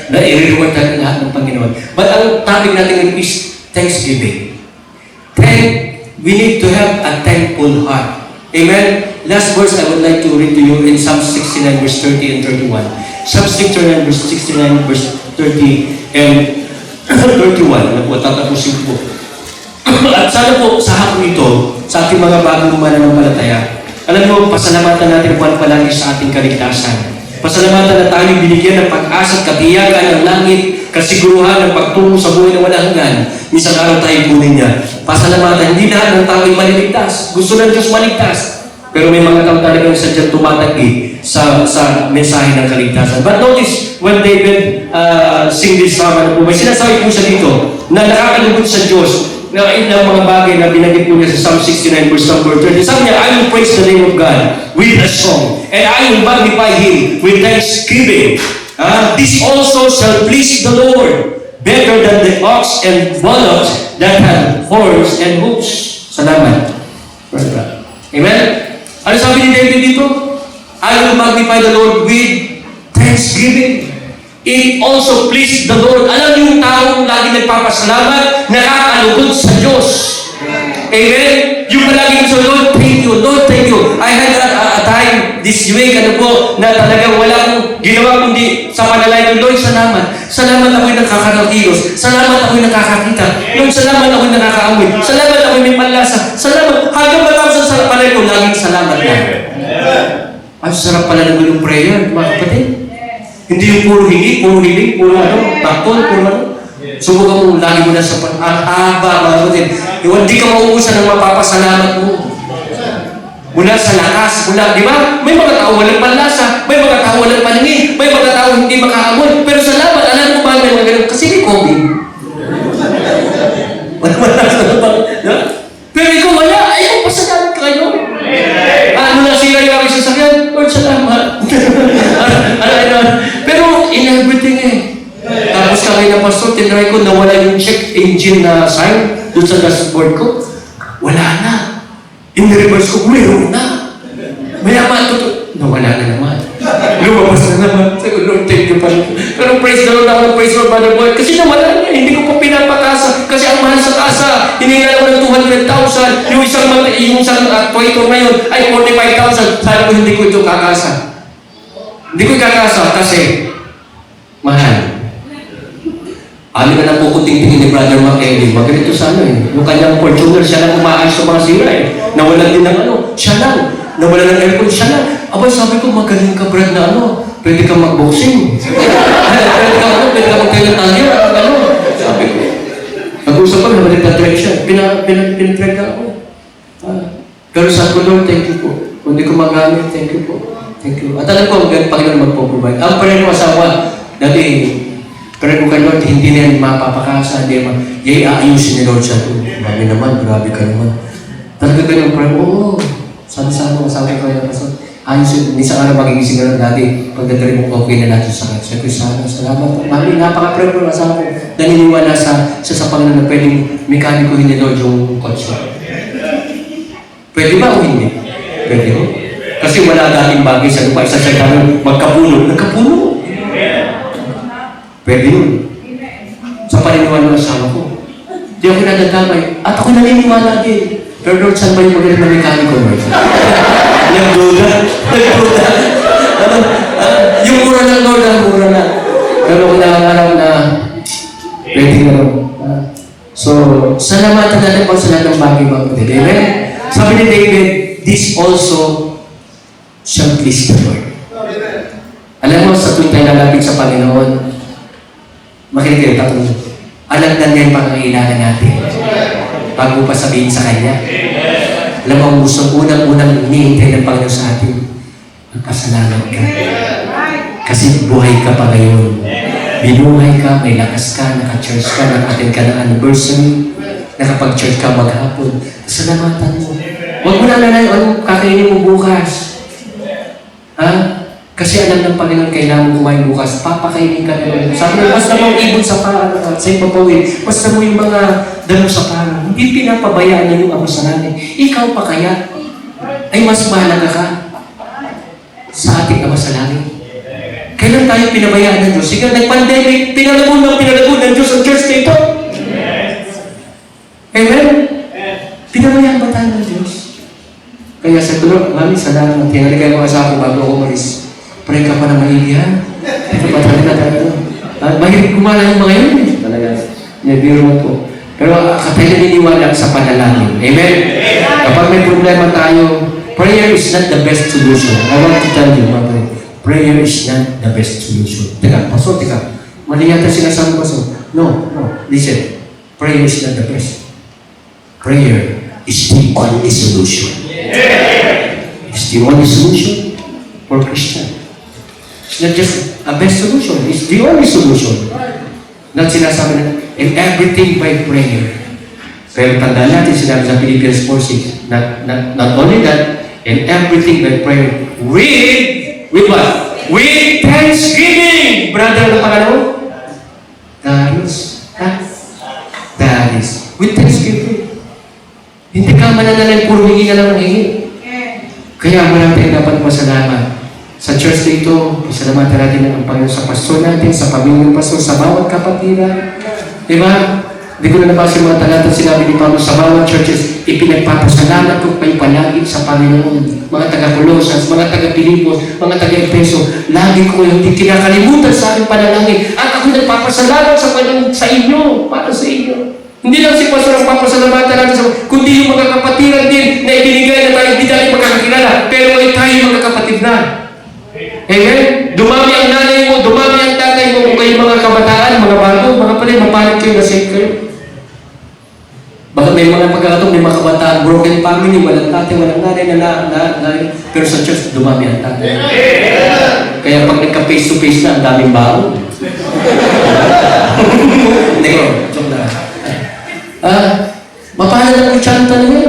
Na i-reward natin lahat ng Panginoon. But ang topic natin is thanksgiving. We need to have a thankful heart. Amen? Last verse I would like to read to you in Psalm 69 verse 30 and 31. Psalm 69 verse 30 and 31. Ano po, tatapusin po. At sana po sa hapon ito, sa ating mga bagong mananampalataya, alam mo, pasalamatan natin buwan palagi sa ating kaligtasan. Pasalamatan na tayo binigyan ng pag-asa at katiyakan ng langit, kasiguruhan ng pagtungo sa buhay na walang hanggan. Isang araw tayo kunin niya. Pasalamatan, hindi lahat ng tao ay maliligtas. Gusto ng Diyos maligtas. Pero may mga tao talagang sadyang tumatagi sa mensahe ng kaligtasan. But notice, when David sing this psalm, may sinasabi po siya dito na nakakalugod sa Diyos na ilang mga bagay na binanggit po niya sa Psalm 69 verse number 30. Sabi niya, I will praise the name of God with a song, and I will magnify Him with thanksgiving. This also shall please the Lord, better than the ox and bullocks that have horns and hoofs. Salamat. Amen? Ano sabi ni David dito? I will magnify the Lord with thanksgiving. It also pleased the Lord. Alam niyo yung taong lagi nagpapasalamat, nakakalugod sa Diyos. Amen? Yung palagi sa Lord, thank you, Lord, thank you. I had a time this week, na talagang wala akong ginawa kundi sa panalay ng Lord, salamat. Salamat ako'y nakakarakilos. Salamat ako'y nakakakita. Lord, salamat ako'y nakakaamoy. Salamat ako'y may panlasa. Salamat. Hanggang matapos sa panalay ko, laging salamat na. Ang sarap pala ng gulong prayer, mga kapatid. Hindi yung puro hiling, puro bakton, puro ano. Subukan mo, lagi mo na sa haba, mga kapatid. Hindi ka mauusan ng mapapasalamat mo. Mula sa lakas, di ba? May mga tao walang panlasa, may mga tao walang paningin, may mga tao hindi makaamoy. Pero salamat, alam mo ba may mga ganun? Kasi may COVID. Pero ikaw wala, ayaw, pasalamat kayo. Ano nasira yung aking sasakyan? Lord, salamat. Pero in everything Tapos kami na pastor, tinry ko nawala yung check engine na sign doon sa dashboard ko. Wala na. In-reverse ko, meron na. Mayaman, nawala na naman. Lumabas na naman. Sabi ko, Lord, thank you pa. Pero praise the Lord ako, praise the Lord, Mother Boy. Kasi nawala niya, hindi ko pa pinapatasa. Kasi ang mahal sa tasa, hininga ko ng 200,000. Yung isang actuator ngayon ay 45,000. Sabi ko, hindi ko ito kakasa. Hindi ko ikakasa kasi, mahal. Amin na napukuting-tingin ni Brother McKenny. Maganito sa ano eh. Yung kanyang Fortuner, siya lang umaayos sa mga sira eh. Nawalan din ng ano, siya lang. Nawalan ng aircon, siya lang. Abay, sabi ko, magaling ka, Brad, na ano. Pwede kang mag-boxing. Pwede ka magtayo ng talya. Ano. Sabi ko. Nag-usap ko, nabalik na track siya. Pinatrack ako. Pero sabi ko, Lord, thank you po. Kung di ko magamit, thank you po. Thank you. At alam ko, ang Panginoon magpo-provide. Ang prayer ko asawa, dati, prayer ko kay Lord, hindi na yan mapapakasa, hindi naman, yay, aayusin ni Lord siya. Mami naman, grabe ka naman. Talaga ganyan, prayer, oo. Sabi-sabi ko, sabi ko kaya, ayusin, minsan ka na magigising ka lang dati, pagdadari mo, okay na natin sa kanya. Sabi ko, salamat. Mami, napaka-prayer ko, asawa ko, naniniwala sa Panginoon na pwedeng mekanikohin ni Lord yung kotse. Pwede ba o hindi? Pwede mo. Kasi wala dating bagay sa lupa. Isa siya gano'n, magkapuno. Nagkapuno. Pwede yun. Sa paniniwala ng asawa ko. Di ako nadadamay. At ako naniniwala din. Pero Lord, saan ba yung magaling na mekaniko, Lord? Nagduda. Yung mura ng Lord, ang mura na. Pero kung nakakaraw na, pwede na rin. So, salamatan natin po sa lahat ng bagay ba ko. Amen? Sabi ni David, this also shall please the Lord. Alam mo, sa tuwing tayo lalapit sa Panginoon, makinig kayo, tatanong, alam na niya yung pangangailangan natin bago pa sabihin sa Kanya. Alam mo, ang gusto unang-unang hinihintay ng Panginoon sa atin, magpasalamat ka. Kasi buhay ka pa ngayon. Binuhay ka, may lakas ka, naka-church ka, naka-attend ka ng anniversary, nakapag-church ka maghapon. Salamatan mo. Huwag mo na alala yung anong kakainin mo bukas. Ha? Kasi alam ng Panginoon, kailangan mo kumain bukas. Papakainin ka naman. Sabi mo, basta mo ibon sa ipapawin. Basta mo yung mga dalo sa parang. Hindi pinapabayaan na yung Ama sa Langit. Ikaw pa kaya ay mas mahalaga ka sa ating Ama sa Langit. Kailan tayo pinabayaan ng Diyos? Sige, nag-pandemic, pinalabon ng Diyos ang church na ito. Amen? Pinabayaan ba tayo ng Diyos? Kaya sa tulog, Mami, salamat. Tingaligay mo sa ako bago ako umalis. Pray ka pa na maigi, ha? Ito pa talaga tayo. Mahirap kumala yung mga yun, eh. Talaga. Nabiro mo po. Pero tayo naniniwala sa panalangin. Amen? Kapag may problema tayo, prayer is not the best solution. I want to tell you, Mami, prayer is not the best solution. Teka, Pastor, teka. Mali yata sinasabi, Pastor. No. Listen. Prayer is not the best. Prayer is the only solution. It's the only solution for Christian. It's not just a best solution. It's the only solution. Not sinasabi na, in everything by prayer. Pero tandaan natin, sinabi sa Philippians 4:6, not only that, in everything by prayer, with what? With thanksgiving! Brother, ano pangalawa? Darius. Darius. With thanksgiving. Hindi ka mananalay, puro hingi ka lang ng hingi. Kaya marami tayong dapat masalamat. Sa church dito, pasalamatan natin ang Panginoon sa pastor natin, sa pamilyang pastor, sa bawat kapatiran. Diba? Hindi ko na nabasa yung mga talata, sinabi ni Pablo, sa bawat churches, ipinagpapasalamat ko kayo palagi sa Panginoon. Mga taga-Colosas, mga taga-Pilipos, mga taga-Efeso, lagi ko yung hindi kinakalimutan sa aking panalangin. At ako nagpapasalamat sa Panginoon sa inyo, para sa inyo. Hindi lang si Pastor ang papasalamatan natin sa kundi yung mga kapatiran din na ibinigay na tayo hindi tayo magkakakilala, pero ay tayo mga kapatid na. Amen? Dumami ang nanay mo, dumami ang tatay mo, kung kayo mga kabataan, mga bago, mga pala, mapalit kayo, na-save kayo. Baka may mga pagkakataon, may mga kabataan, broken family, walang tatay, walang nanay, pero sa church, dumami ang tatay. Kaya pag nagka-face-to-face na, ang daming bago. Hindi ko, joke na. Mapalad ang kutsyan talaga.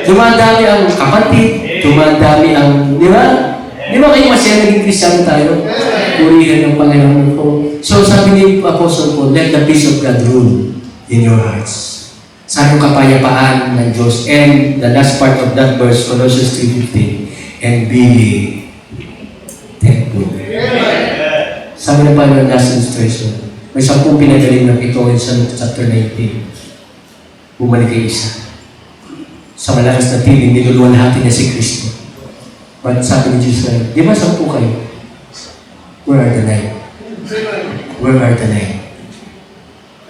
Dumadami ang kapatid, dumadami ang, di ba? Di ba kayo masaya naging Kristiyan tayo? Purihan ng Panginoon po. So sabi ni Apostle Paul, let the peace of God rule in your hearts. Sa yung kapayapaan ng Diyos. And the last part of that verse, Colossians 3:15, and be thankful. Sabi na pa ng last illustration, may 10 pinagaling ng ito sa chapter 19. Bumalik kay isa. Sa malakas na tiling, niluluwalhati niya si Kristo. But sabi ni Jesus, di ba 10 kayo? Where are the nine? Where are the nine?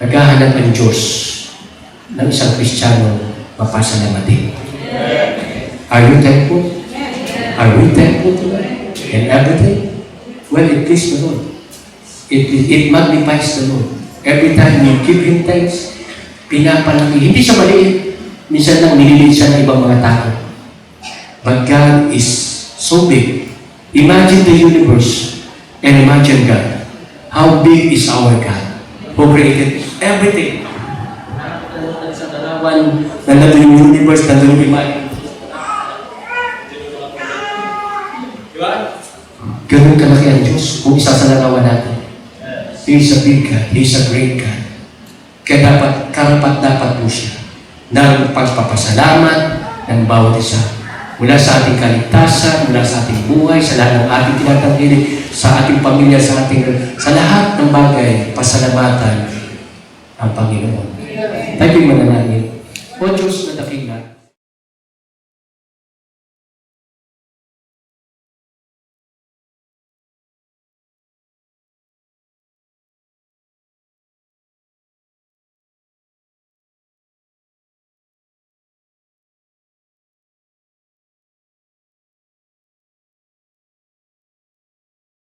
Naghahanap ang Diyos ng isang Kristiyano mapasalamatin. Are you thankful? Are we thankful to God? And everything? Well, it pleases the Lord. It magnifies the Lord. Every time you give Him thanks, pinapalaki. Hindi siya maliit. Minsan lang nililiit siya ng ibang mga tao. But God is so big. Imagine the universe and imagine God. How big is our God who created everything? Sa dalawan, nandun yung universe, nandun yung iman. Ganun kalaki ang Diyos kung isa sa larawan natin. He is a big God. He is a great God. Kaya karapat-dapat po siya ng pagpapasalamat ng bawat isa. Mula sa ating kaligtasan, mula sa ating buhay, sa lahat ng ating tinatangkilik, sa ating pamilya, sa lahat ng bagay, pasalamatan ang Panginoon. Tayo manalangin. O Diyos na dakilang,